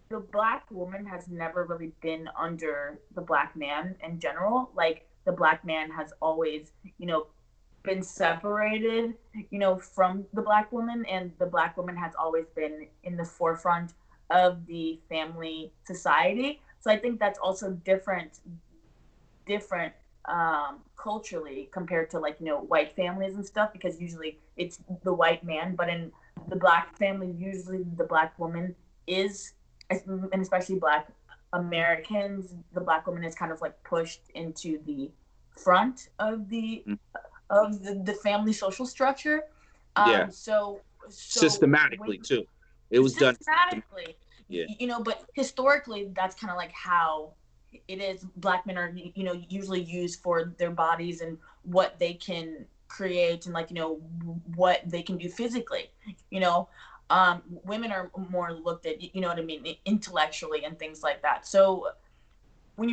Speaker 2: the black woman has never really been under the black man in general. Like the black man has always, been separated, from the black woman, and the black woman has always been in the forefront of the family society. So I think that's also different culturally compared to like white families and stuff because usually it's the white man, but in the black family usually the black woman is, and especially black Americans, the black woman is kind of like pushed into the front of the family social structure.
Speaker 4: yeah,
Speaker 2: So when
Speaker 4: systematically too. It was done.
Speaker 2: systematically,
Speaker 4: Yeah,
Speaker 2: but historically, that's kind of like how it is. Black men are, usually used for their bodies and what they can create and like, what they can do physically, women are more looked at, what I mean, intellectually and things like that. So when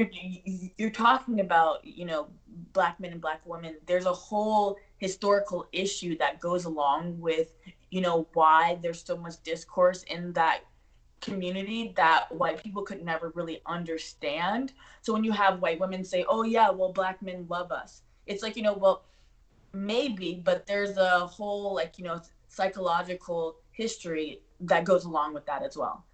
Speaker 2: you're talking about black men and black women, there's a whole historical issue that goes along with why there's so much discourse in that community that white people could never really understand. So when you have white women say, oh yeah, well, black men love us, it's like, well, maybe, but there's a whole like psychological history that goes along with that as well.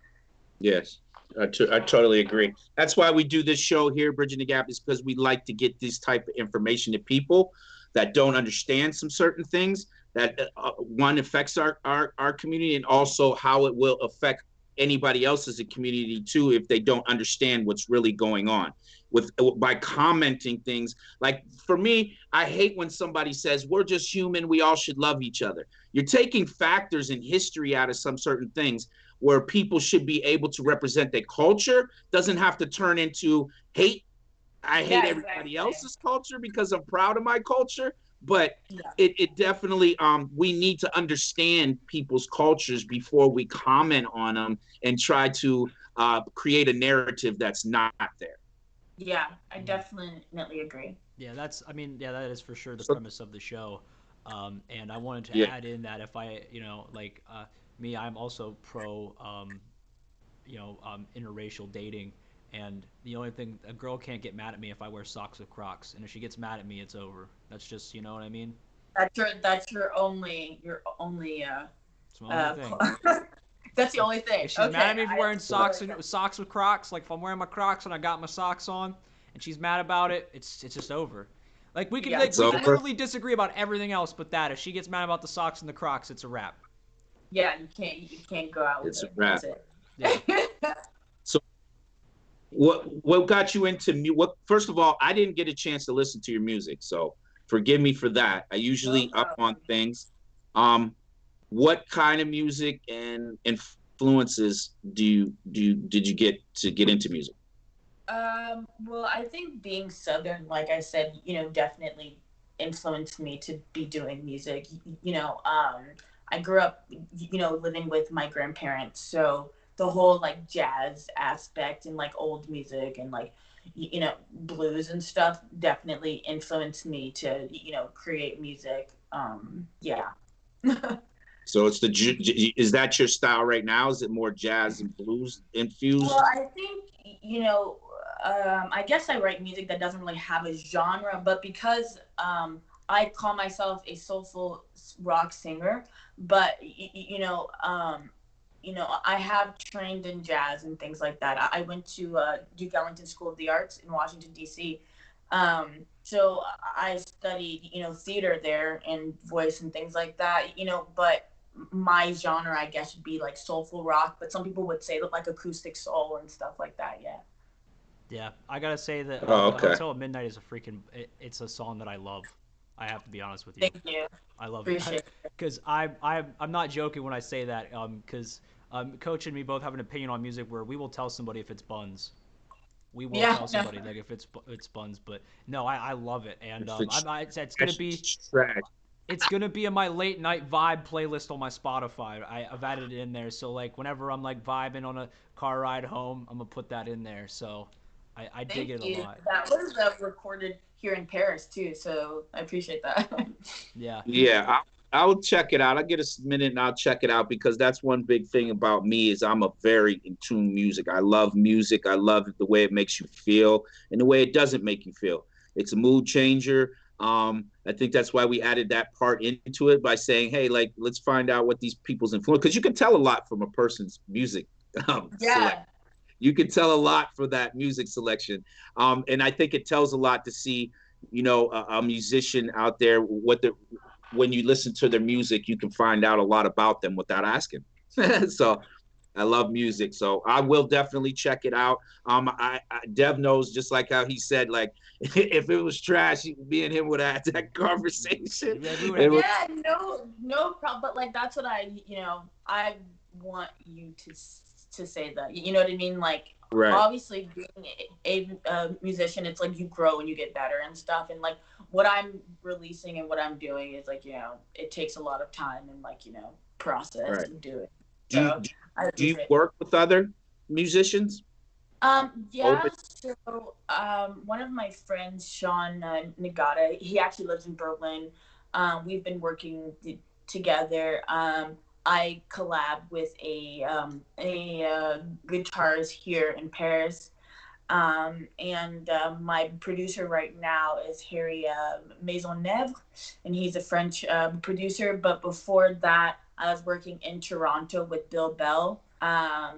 Speaker 4: yes. I totally agree. That's why we do this show here, Bridging the Gap, is because we like to get this type of information to people that don't understand some certain things that one affects our community, and also how it will affect anybody else's community too if they don't understand what's really going on with by commenting things. Like for me, I hate when somebody says we're just human, we all should love each other. You're taking factors in history out of some certain things where people should be able to represent their culture. Doesn't have to turn into hate. I hate everybody else's culture because I'm proud of my culture, but it definitely we need to understand people's cultures before we comment on them and try to create a narrative that's not there.
Speaker 2: Yeah, I definitely agree.
Speaker 3: Yeah, that is for sure the
Speaker 4: So,
Speaker 3: premise of the show. And I wanted to
Speaker 4: yeah.
Speaker 3: add in that if I, like me, I'm also pro, interracial dating. And the only thing, a girl can't get mad at me if I wear socks with Crocs. And if she gets mad at me, it's over. That's just, you know what I mean?
Speaker 2: That's your only
Speaker 3: It's my only thing.
Speaker 2: that's the only thing.
Speaker 3: If she's mad at me for wearing socks with Crocs, like if I'm wearing my Crocs and I got my socks on, and she's mad about it, it's just over. Like we can we can literally disagree about everything else, but that if she gets mad about the socks and the Crocs, it's a wrap.
Speaker 2: Yeah, you can't go out with
Speaker 4: It's
Speaker 2: it.
Speaker 4: a wrap.
Speaker 2: That's it.
Speaker 3: Yeah.
Speaker 4: So what got you into what? First of all, I didn't get a chance to listen to your music, so forgive me for that. I usually up on things. What kind of music and influences did you get into music?
Speaker 2: Well, I think being Southern, like I said, definitely influenced me to be doing music. I grew up, living with my grandparents, so the whole like jazz aspect and like old music and like, blues and stuff definitely influenced me to, create music. Yeah.
Speaker 4: So it's is that your style right now? Is it more jazz and blues infused?
Speaker 2: Well, I think, I guess I write music that doesn't really have a genre, but because I call myself a soulful rock singer, but I have trained in jazz and things like that. I went to Duke Ellington School of the Arts in Washington D.C. So I studied, theater there and voice and things like that, but my genre, I guess, would be like soulful rock, but some people would say like acoustic soul and stuff like that. Yeah.
Speaker 3: Yeah, I gotta say that
Speaker 4: Okay.
Speaker 3: Hotel at Midnight is it's a song that I love. I have to be honest with you.
Speaker 2: Thank you.
Speaker 3: I love
Speaker 2: Appreciate
Speaker 3: it because I'm not joking when I say that. Because Coach and me both have an opinion on music where we will tell somebody if it's buns. We will tell somebody like if it's buns, but no, I love it, and it's gonna be
Speaker 4: trash.
Speaker 3: it's gonna be in my late night vibe playlist on my Spotify. I've added it in there, so like whenever I'm like vibing on a car ride home, I'm gonna put that in there. So I dig it a lot.
Speaker 2: That was recorded here in Paris too, so I appreciate that.
Speaker 3: Yeah.
Speaker 4: Yeah, I'll check it out. I'll get a minute and I'll check it out because that's one big thing about me is I'm a very in tune music. I love music. I love the way it makes you feel and the way it doesn't make you feel. It's a mood changer. I think that's why we added that part into it by saying, hey, like, let's find out what these people's influence, because you can tell a lot from a person's music. You can tell a lot for that music selection. And I think it tells a lot to see, a musician out there, when you listen to their music, you can find out a lot about them without asking. So I love music, so I will definitely check it out. Dev knows, just like how he said, like if it was trash, me and him would have had that conversation.
Speaker 2: Yeah, no problem. But like that's what I want you to say that. You know what I mean? Like,
Speaker 4: right.
Speaker 2: Obviously, being a musician, it's like you grow and you get better and stuff. And like what I'm releasing and what I'm doing is like it takes a lot of time and like process
Speaker 4: right.
Speaker 2: and do it.
Speaker 4: Do you work with other musicians?
Speaker 2: Yeah. So one of my friends, Sean Nagata, he actually lives in Berlin. We've been working together. I collab with a guitarist here in Paris. And my producer right now is Harry Maisonneuve, and he's a French producer. But before that, I was working in Toronto with Bill Bell.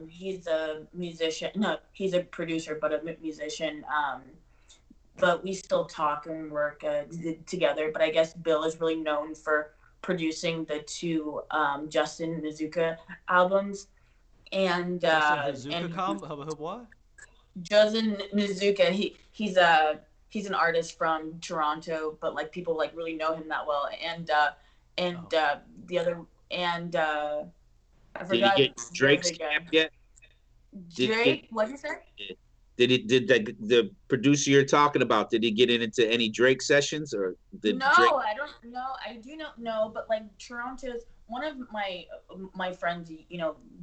Speaker 2: He's a musician. No, he's a producer, but a musician. But we still talk and work together. But I guess Bill is really known for producing the two Justin Mizuka albums, and
Speaker 3: Justin Hazuka what?
Speaker 2: Justin Mizuka. He's an artist from Toronto, but like people like really know him that well. The other and I
Speaker 4: Did he
Speaker 2: forgot
Speaker 4: get
Speaker 2: the
Speaker 4: Drake's
Speaker 2: other guy.
Speaker 4: camp yet?
Speaker 2: Drake, what did you say?
Speaker 4: Did the producer you're talking about? Did he get into any Drake sessions or did
Speaker 2: No,
Speaker 4: Drake?
Speaker 2: I don't know. I do not know, but like Toronto's one of my friends,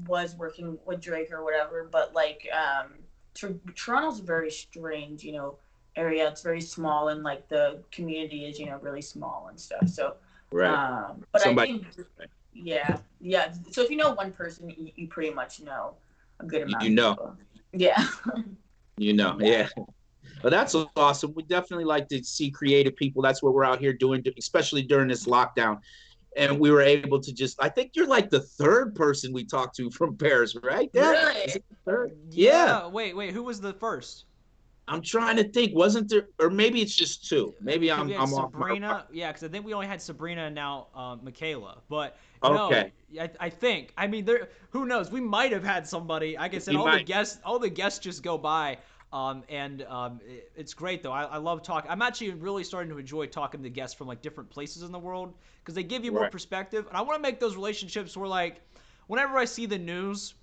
Speaker 2: was working with Drake or whatever. But like, Toronto's a very strange, area. It's very small, and like the community is, really small and stuff. So,
Speaker 4: Right.
Speaker 2: but
Speaker 4: Somebody.
Speaker 2: I think, yeah, yeah. So if you know one person, you pretty much know a good amount
Speaker 4: You
Speaker 2: of
Speaker 4: know.
Speaker 2: people. Yeah.
Speaker 4: Yeah. Well, that's awesome. We definitely like to see creative people. That's what we're out here doing, especially during this lockdown. And we were able to I think you're like the third person we talked to from Paris, right? Dad?
Speaker 2: Really?
Speaker 4: Is it the third?
Speaker 3: Yeah. Wait. Who was the first?
Speaker 4: I'm trying to think. Wasn't there, or maybe it's just two. Maybe I'm
Speaker 3: We had
Speaker 4: off my.
Speaker 3: Sabrina. Yeah, because I think we only had Sabrina and now Michelah. But no,
Speaker 4: Okay.
Speaker 3: I think. I mean, there. Who knows? We might have had somebody. Like I said,
Speaker 4: We
Speaker 3: all
Speaker 4: might.
Speaker 3: the guests just go by. It's great though. I love talking. I'm actually really starting to enjoy talking to guests from like different places in the world because they give you more
Speaker 4: Right.
Speaker 3: perspective. And I want to make those relationships where like, whenever I see the news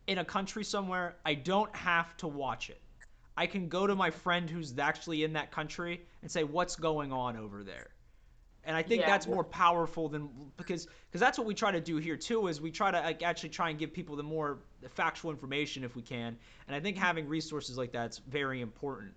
Speaker 3: in a country somewhere, I don't have to watch it. I can go to my friend who's actually in that country and say, what's going on over there? And I think
Speaker 2: Yeah.
Speaker 3: that's more powerful than because that's what we try to do here too is we try to like actually try and give people the more factual information if we can. And I think having resources like that's very important,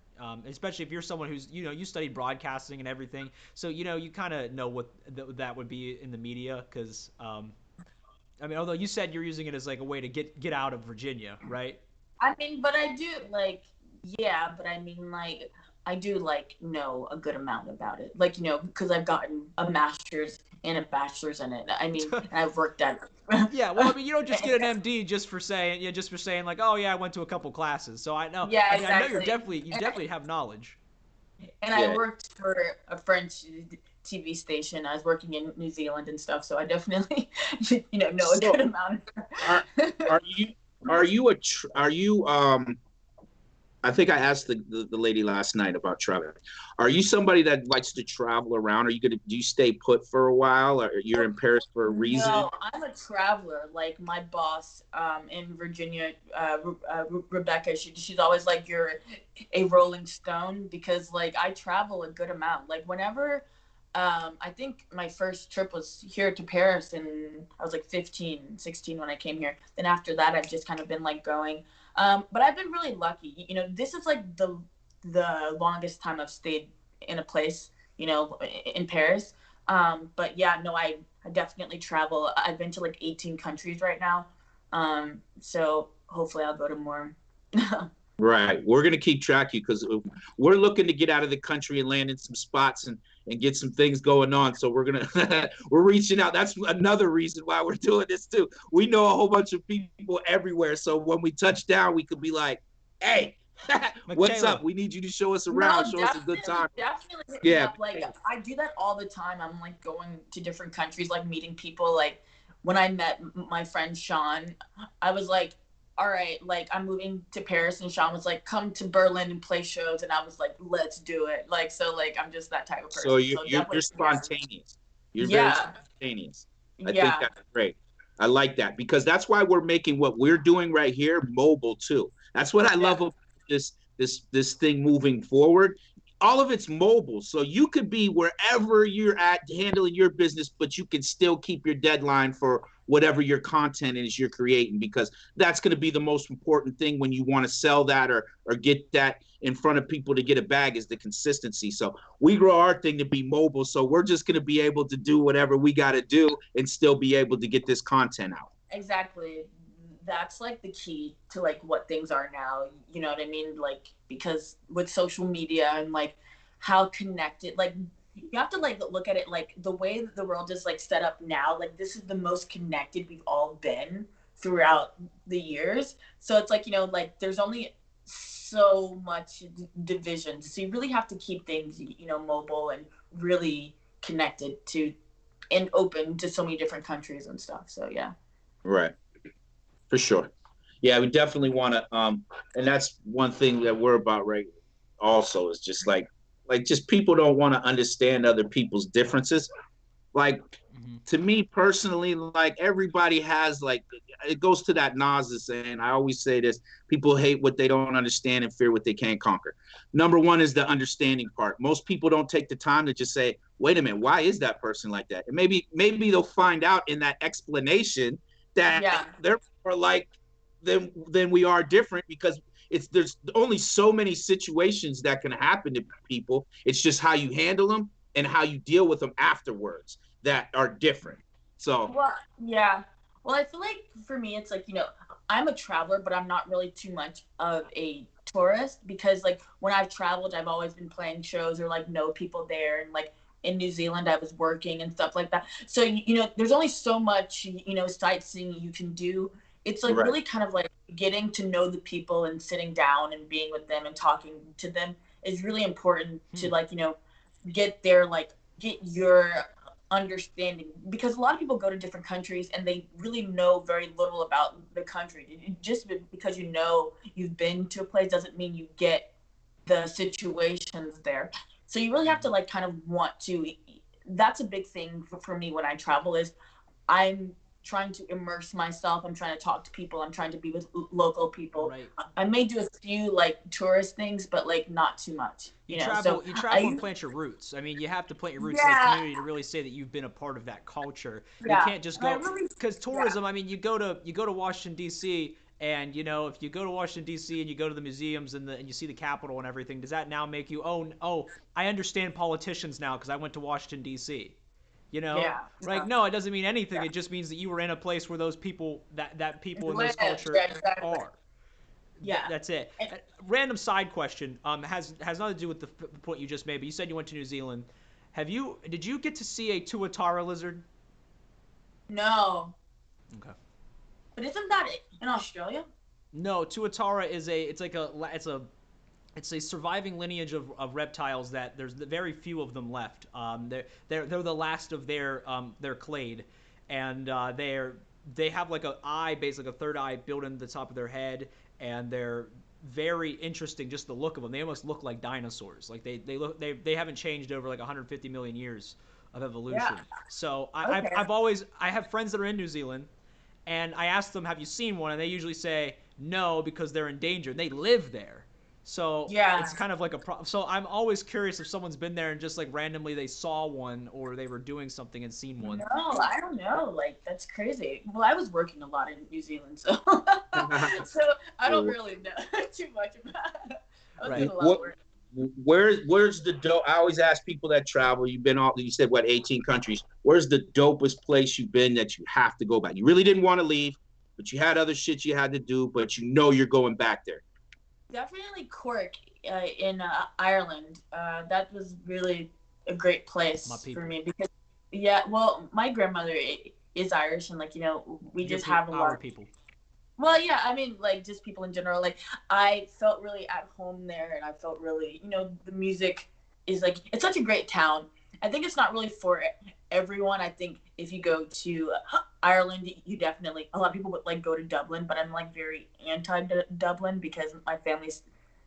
Speaker 3: especially if you're someone who's you studied broadcasting and everything, so you kind of know what that would be in the media because I mean although you said you're using it as like a way to get out of Virginia, right?
Speaker 2: I mean, but I do like, yeah, but I mean, like, I do like know a good amount about it, like, because I've gotten a master's and a bachelor's in it. I mean, and I've worked at.
Speaker 3: Yeah, well, I mean, you don't just get an MD just for saying, like, oh yeah, I went to a couple classes. So I know.
Speaker 2: Yeah,
Speaker 3: I mean, I know
Speaker 2: exactly.
Speaker 3: you definitely have knowledge.
Speaker 2: And
Speaker 4: Yeah.
Speaker 2: I worked for a French TV station. I was working in New Zealand and stuff, so I definitely, know a
Speaker 4: So,
Speaker 2: good amount.
Speaker 4: Are you I think I asked the lady last night about traveling. Are you somebody that likes to travel around? Do you stay put for a while, or you're in Paris for a reason?
Speaker 2: No, I'm a traveler. Like my boss in Virginia, Rebecca, she's always like, you're a Rolling Stone because like I travel a good amount. Like whenever, I think my first trip was here to Paris and I was like 15, 16 when I came here. Then after that, I've just kind of been like going. But I've been really lucky. This is like the longest time I've stayed in a place, in Paris. But yeah, no, I definitely travel. I've been to like 18 countries right now. So hopefully I'll go to more.
Speaker 4: Right. We're going to keep track of you because we're looking to get out of the country and land in some spots and get some things going on. So we're reaching out. That's another reason why we're doing this too. We know a whole bunch of people everywhere. So when we touch down, we could be like, hey, what's up? We need you to show us around, show us a good time.
Speaker 2: Definitely hit
Speaker 4: Yeah.
Speaker 2: me up. Like I do that all the time. I'm like going to different countries, like meeting people. Like when I met my friend Sean, I was like, all right, like I'm moving to Paris, and Sean was like, come to Berlin and play shows, and I was like, let's do it. Like so, like I'm just that type of person.
Speaker 4: So you're
Speaker 2: definitely-
Speaker 4: spontaneous. You're
Speaker 2: Yeah.
Speaker 4: very spontaneous. I
Speaker 2: Yeah.
Speaker 4: think that's great. I like that because that's why we're making what we're doing right here mobile too. That's what I love about this thing moving forward. All of it's mobile, so you could be wherever you're at handling your business, but you can still keep your deadline for whatever your content is you're creating, because that's going to be the most important thing when you want to sell that or get that in front of people to get a bag, is the consistency. So we grow our thing to be mobile, so we're just going to be able to do whatever we got to do and still be able to get this content out.
Speaker 2: Exactly. That's like the key to like what things are now. You know what I mean? Like because with social media and like how connected, like you have to like look at it like the way that the world is like set up now. Like this is the most connected we've all been throughout the years. So it's like, like there's only so much division. So you really have to keep things, mobile and really connected to and open to so many different countries and stuff. So yeah.
Speaker 4: Right. For sure. Yeah, we definitely want to and that's one thing that we're about right also is just like just people don't want to understand other people's differences. Like to me personally, like everybody has like it goes to that Nas saying, I always say this, people hate what they don't understand and fear what they can't conquer. Number one is the understanding part. Most people don't take the time to just say, wait a minute, why is that person like that? And maybe they'll find out in that explanation that they're more like than we are different because there's only so many situations that can happen to people. It's just how you handle them and how you deal with them afterwards that are different. So
Speaker 2: well, yeah. Well, I feel like for me, it's like, I'm a traveler, but I'm not really too much of a tourist because like when I've traveled, I've always been playing shows or like know people there. And like in New Zealand, I was working and stuff like that. So, there's only so much, sightseeing you can do. It's like really kind of like getting to know the people and sitting down and being with them and talking to them is really important to like, get their like, get your understanding because a lot of people go to different countries and they really know very little about the country. Just because you've been to a place doesn't mean you get the situations there. So you really have to like kind of want to. That's a big thing for me when I travel is I'm trying to immerse myself. I'm trying to talk to people. I'm trying to be with local people.
Speaker 3: Right.
Speaker 2: I may do a few like tourist things, but like not too much.
Speaker 3: You travel and plant your roots. I mean, you have to plant your roots in the community to really say that you've been a part of that culture.
Speaker 2: Yeah.
Speaker 3: You can't just go because tourism. I mean, you go to Washington D.C. and if you go to Washington D.C. and you go to the museums and you see the Capitol and everything, does that now make you I understand politicians now because I went to Washington D.C. Right? No, it doesn't mean anything. It just means that you were in a place where those people that people in this culture are.
Speaker 2: Yeah,
Speaker 3: that's it. Random side question. Has nothing to do with the point you just made. But you said you went to New Zealand. Did you get to see a tuatara lizard?
Speaker 2: No.
Speaker 3: Okay.
Speaker 2: But isn't that in Australia?
Speaker 3: No, tuatara is it's a surviving lineage of reptiles that there's very few of them left. They're the last of their clade, and they have like basically a third eye built into the top of their head, and they're very interesting. Just the look of them, they almost look like dinosaurs. Like they haven't changed over like 150 million years of evolution. Yeah. So I have friends that are in New Zealand, and I ask them, have you seen one? And they usually say no because they're endangered. They live there. So it's kind of like a problem. So I'm always curious if someone's been there and just like randomly they saw one or they were doing something and seen one.
Speaker 2: No, I don't know. Like that's crazy. Well, I was working a lot in New Zealand, so so I don't really know too much about it. I was doing a lot of work.
Speaker 4: Where's the dope? I always ask people that travel. You said what, 18 countries. Where's the dopest place you've been that you have to go back? You really didn't want to leave, but you had other shit you had to do, but you're going back there.
Speaker 2: Definitely Cork in Ireland. That was really a great place for me because, my grandmother is Irish and we just have a lot of
Speaker 3: people.
Speaker 2: Well, yeah, I mean, like just people in general. Like I felt really at home there, and I felt really, the music is like it's such a great town. I think it's not really for everyone. I think if you go to Ireland, you definitely a lot of people would like go to Dublin, but I'm like very anti Dublin because my family's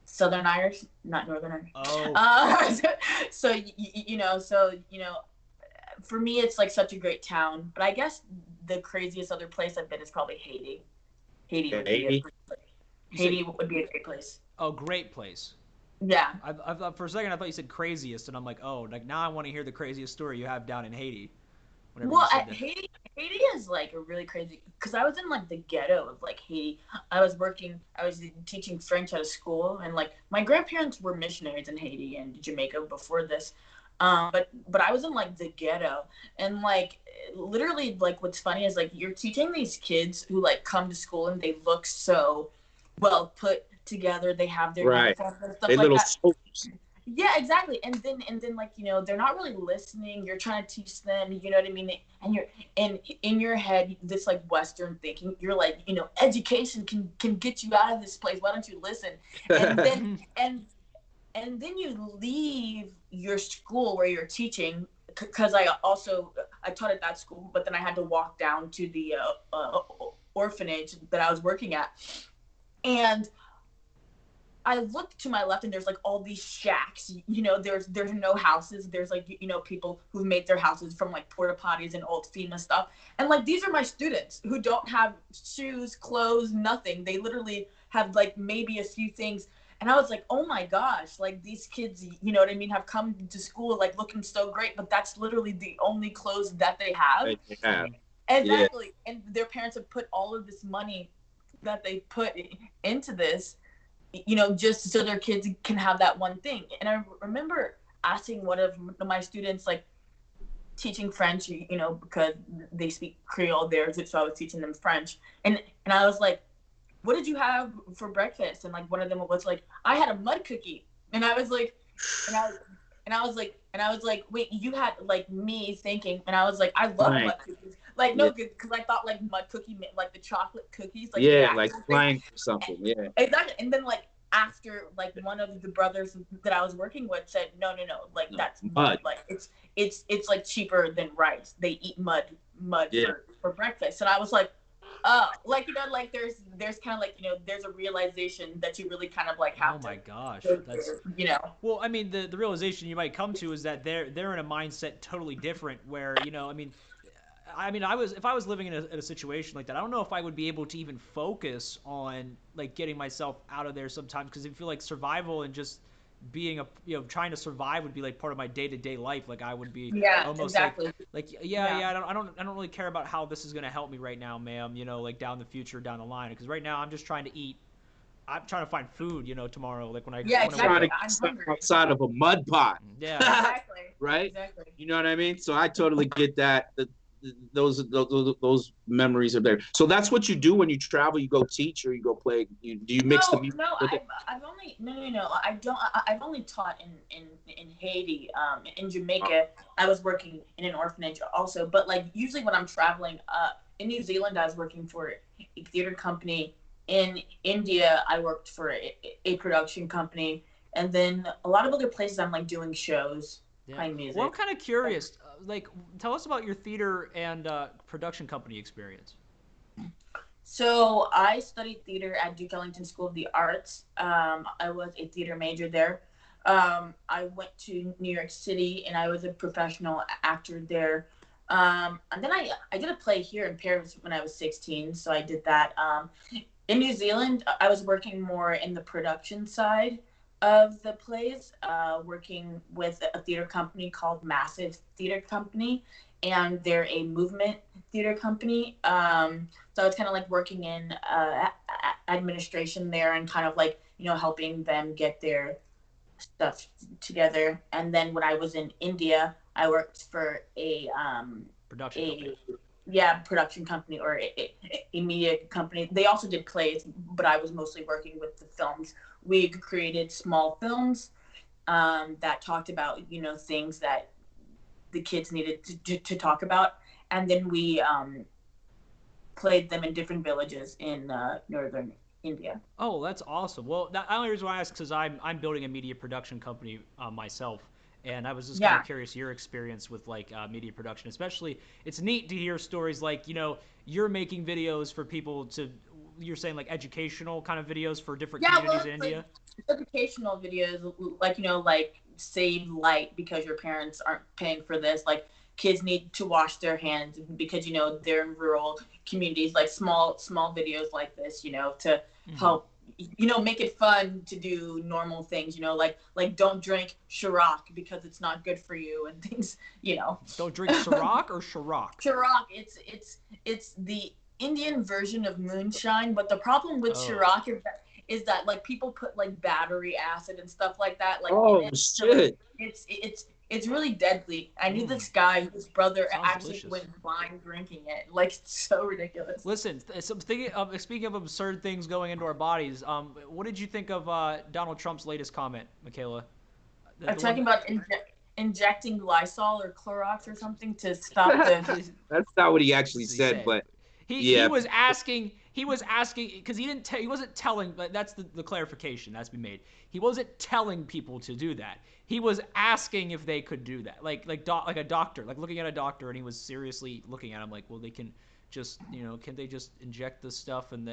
Speaker 2: Southern Irish, not Northern Irish.
Speaker 3: Oh.
Speaker 2: So for me, it's like such a great town. But I guess the craziest other place I've been is probably Haiti. Haiti would be a great place.
Speaker 3: Oh, great place.
Speaker 2: Yeah.
Speaker 3: I for a second I thought you said craziest, and I'm like, oh, like now I want to hear the craziest story you have down in Haiti.
Speaker 2: Well, Haiti is like a really crazy because I was in like the ghetto of like Haiti. I was teaching French at a school, and like my grandparents were missionaries in Haiti and Jamaica before this. But I was in like the ghetto, and like literally like what's funny is like you're teaching these kids who like come to school and they look so well put together. They have their uniforms and stuff like that. Soldiers. Yeah, exactly. And then like, they're not really listening. You're trying to teach them, you know what I mean? And you're and in your head, this like Western thinking, you're like, education can get you out of this place. Why don't you listen? And then and and then you leave your school where you're teaching, because I taught at that school, but then I had to walk down to the orphanage that I was working at. And I looked to my left and there's like all these shacks. There's no houses. There's like people who've made their houses from like porta potties and old FEMA stuff. And like these are my students who don't have shoes, clothes, nothing. They literally have like maybe a few things. And I was like, oh my gosh, like these kids, you know what I mean, have come to school like looking so great, but that's literally the only clothes that they have.
Speaker 4: Yeah.
Speaker 2: Exactly. Yeah. And their parents have put all of this money that they put into this, just so their kids can have that one thing. And I remember asking one of my students, like teaching French, because they speak Creole there, so I was teaching them French. And I was like, what did you have for breakfast? And like one of them was like, I had a mud cookie. And I was like, wait, you had like me thinking, and I was like, I love mud cookies. Like, no, good, because I thought like mud cookie meant like the chocolate cookies. Like,
Speaker 4: yeah, like flying for something. Yeah.
Speaker 2: Exactly. And then like after like one of the brothers that I was working with said, no, like that's mud. Like it's like cheaper than rice. They eat mud for breakfast. And I was like, like like there's kind of like there's a realization that you really kind of like have.
Speaker 3: Oh my gosh,
Speaker 2: that's
Speaker 3: Well, I mean, the realization you might come to is that they're in a mindset totally different. Where I mean, if I was living in a situation like that, I don't know if I would be able to even focus on like getting myself out of there sometimes, because I feel like survival and just being trying to survive would be like part of my day-to-day life. Like I would be almost
Speaker 2: exactly.
Speaker 3: I don't really care about how this is going to help me right now, ma'am, like down the future, down the line, because right now I'm just trying to eat. I'm trying to find food, tomorrow, like when I
Speaker 2: exactly.
Speaker 4: Trying to outside of a mud pot.
Speaker 3: Yeah.
Speaker 2: Exactly.
Speaker 4: Right?
Speaker 2: Exactly.
Speaker 4: You know what I mean? So I totally get that. Those memories are there. So that's what you do when you travel. You go teach or you go play. Do you mix the music?
Speaker 2: No, I've only I don't. I've only taught in Haiti, in Jamaica. I was working in an orphanage also, but like usually when I'm traveling, in New Zealand, I was working for a theater company. In India, I worked for a production company, and then a lot of other places I'm like doing shows, playing music.
Speaker 3: Well, I'm kind of curious. Like, tell us about your theater and production company experience.
Speaker 2: So I studied theater at Duke Ellington School of the Arts. I was a theater major there. I went to New York City and I was a professional actor there. And then I did a play here in Paris when I was 16. So I did that. In New Zealand, I was working more in the production side of the plays, working with a theater company called Massive Theater Company, and they're a movement theater company. So I was kind of like working in administration there and kind of like, helping them get their stuff together. And then when I was in India, I worked for a
Speaker 3: production company.
Speaker 2: Production company or a media company. They also did plays, but I was mostly working with the films. We created small films that talked about, things that the kids needed to talk about. And then we played them in different villages in northern India.
Speaker 3: Oh, that's awesome. Well, the only reason why I ask is because I'm building a media production company myself. And I was just kind of curious your experience with like media production, especially. It's neat to hear stories like, you're making videos for people you're saying like educational kind of videos for different communities in India.
Speaker 2: Educational videos, like, like save light because your parents aren't paying for this. Like kids need to wash their hands because, they're in rural communities, like small videos like this, to help make it fun to do normal things, like don't drink Ciroc because it's not good for you and things,
Speaker 3: Don't drink Ciroc or Ciroc?
Speaker 2: Ciroc, it's the Indian version of moonshine, but the problem with Ciroc is that like people put like battery acid and stuff like that. Like,
Speaker 4: shit!
Speaker 2: It's really deadly. I knew this guy whose brother actually
Speaker 3: delicious.
Speaker 2: went blind drinking it. Like, it's so ridiculous.
Speaker 3: Listen, speaking of absurd things going into our bodies, what did you think of Donald Trump's latest comment, Michelah?
Speaker 2: Are talking about injecting Lysol or Clorox or something to stop the.
Speaker 4: That's not what he actually said, but
Speaker 3: he was asking because he wasn't telling, but that's the clarification that's been made. He wasn't telling people to do that. He was asking if they could do that, like a doctor, like looking at a doctor, and he was seriously looking at him like, well, they can just, can they just inject this stuff and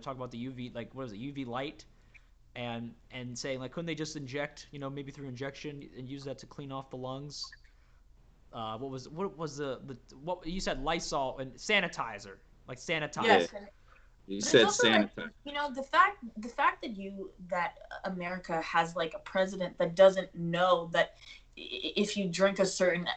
Speaker 3: talk about the UV, like what is it, UV light, and saying like, couldn't they just inject, maybe through injection and use that to clean off the lungs? What was what you said, Lysol and sanitizer, like sanitizer.
Speaker 2: Yes.
Speaker 4: You said sanitizer.
Speaker 2: Like, the fact that America has like a president that doesn't know that if you drink a certain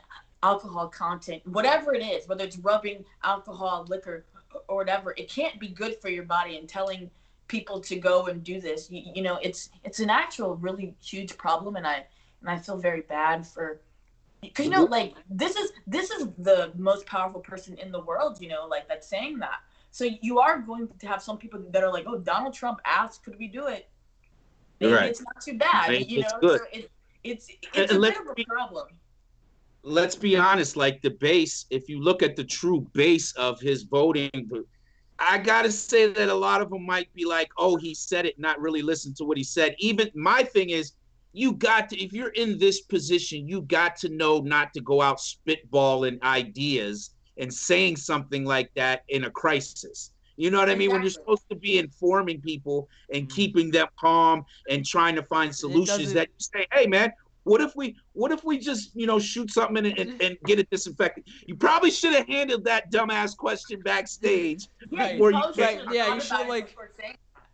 Speaker 2: alcohol content, whatever it is, whether it's rubbing alcohol, liquor, or whatever, it can't be good for your body, and telling people to go and do this, it's an actual really huge problem, and I feel very bad for. Because like this is the most powerful person in the world, like that's saying that. So you are going to have some people that are like, oh, Donald Trump asked, could we do it? Maybe
Speaker 4: right.
Speaker 2: It's not too bad,
Speaker 4: it's good.
Speaker 2: So it's a bit of a problem.
Speaker 4: Let's be honest, like the base, if you look at the true base of his voting, I gotta say that a lot of them might be like, oh, he said it, not really listen to what he said. Even my thing is, you got to, if you're in this position, you got to know not to go out spitballing ideas and saying something like that in a crisis. You know what I mean? When you're supposed to be informing people and keeping them calm and trying to find solutions, that you say, hey man, what if we just, shoot something and get it disinfected? You probably should have handled that dumbass question backstage.
Speaker 3: Right.
Speaker 2: You
Speaker 3: should have like,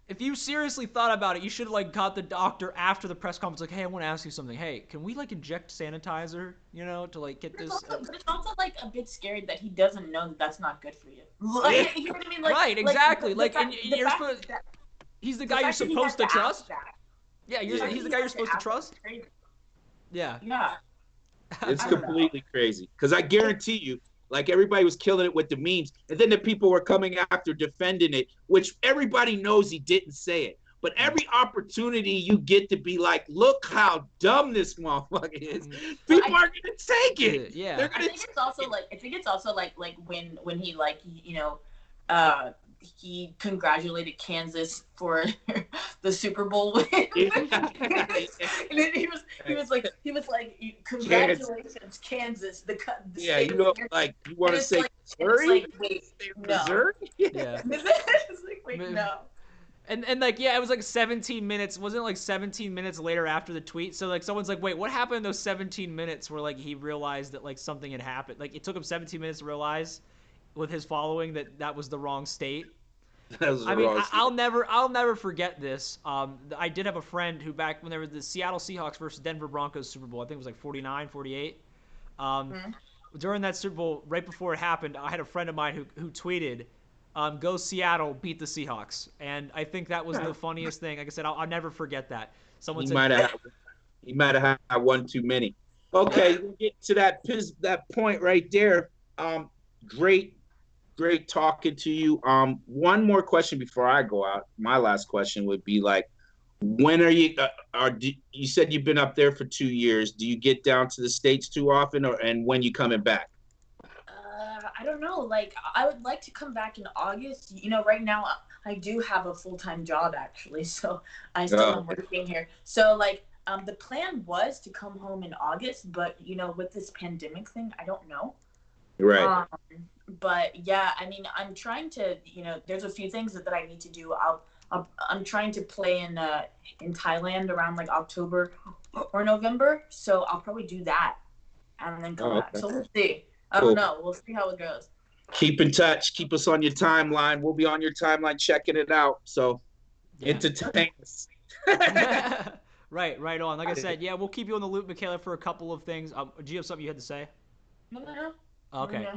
Speaker 3: if you seriously thought about it, you should have like got the doctor after the press conference, like, hey, I want to ask you something. Hey, can we like inject sanitizer, to like get this?
Speaker 2: But it's also like a bit scary that he doesn't know that that's not good for you. Like, you know what I mean? Like,
Speaker 3: right, exactly. He's the guy you're
Speaker 2: fact that he
Speaker 3: supposed to
Speaker 2: has
Speaker 3: trust.
Speaker 2: ask that.
Speaker 3: Yeah, he's the guy you're supposed to trust. Yeah.
Speaker 2: Yeah.
Speaker 4: It's completely crazy. Because I guarantee you, like everybody was killing it with the memes, and then the people were coming after defending it, which everybody knows he didn't say it. But every opportunity you get to be like, look how dumb this motherfucker is, people are gonna take it.
Speaker 3: Yeah.
Speaker 2: I think it's also like when he he congratulated Kansas for the Super Bowl win. And then he was like, congratulations, Kansas. The state
Speaker 4: you want to say Missouri?
Speaker 2: Like, wait, no.
Speaker 4: Missouri?
Speaker 2: Yeah. It's like, wait, no.
Speaker 3: And it was like 17 minutes. Wasn't it like 17 minutes later after the tweet? So like someone's like, wait, what happened in those 17 minutes where like he realized that like something had happened? Like it took him 17 minutes to realize with his following that was the wrong state. I'll never forget this. I did have a friend who, back when there was the Seattle Seahawks versus Denver Broncos Super Bowl, I think it was like 49, 48. During that Super Bowl, right before it happened, I had a friend of mine who tweeted, go Seattle, beat the Seahawks. And I think that was the funniest thing. Like I said, I'll never forget that. Someone said
Speaker 4: he might have had one too many. Okay, we'll get to that point right there. Great talking to you. One more question before I go out. My last question would be like, when are you? You said you've been up there for 2 years. Do you get down to the States too often, and when you coming back?
Speaker 2: I don't know. Like, I would like to come back in August. Right now I do have a full-time job actually, so I still am working here. So like, the plan was to come home in August, but with this pandemic thing, I don't know.
Speaker 4: Right.
Speaker 2: But yeah, I mean, I'm trying to, there's a few things that I need to do. I'm trying to play in Thailand around like October or November, so I'll probably do that and then come back. So we'll see. I don't know. We'll see how it goes.
Speaker 4: Keep in touch. Keep us on your timeline. We'll be on your timeline checking it out. So entertain us.
Speaker 3: Right on. Like I said, we'll keep you on the loop, Michelah, for a couple of things. Do you have something you had to say?
Speaker 2: No.
Speaker 3: Okay.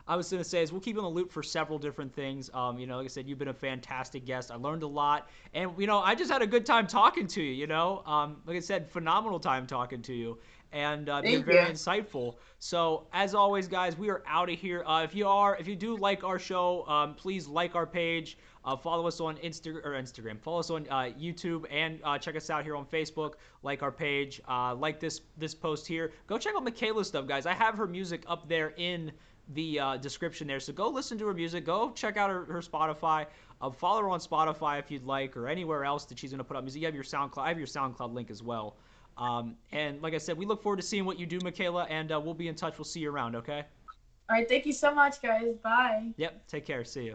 Speaker 3: I was going to say is we'll keep you on the loop for several different things. Like I said, you've been a fantastic guest. I learned a lot. And, I just had a good time talking to you, Like I said, phenomenal time talking to you. and you're
Speaker 2: Thank
Speaker 3: very
Speaker 2: you.
Speaker 3: insightful. So as always, guys, we are out of here. If you do like our show, please like our page. Follow us on Instagram. Follow us on YouTube, and check us out here on Facebook. Like our page. Like this post here. Go check out Michelah stuff, guys. I have her music up there in the description there. So go listen to her music. Go check out her Spotify. Follow her on Spotify if you'd like, or anywhere else that she's going to put up music. You have your SoundCloud. I have your SoundCloud link as well. And like I said, we look forward to seeing what you do, Michelah, and we'll be in touch. We'll see you around, okay?
Speaker 2: All right, thank you so much, guys. Bye.
Speaker 3: Yep, take care. See you.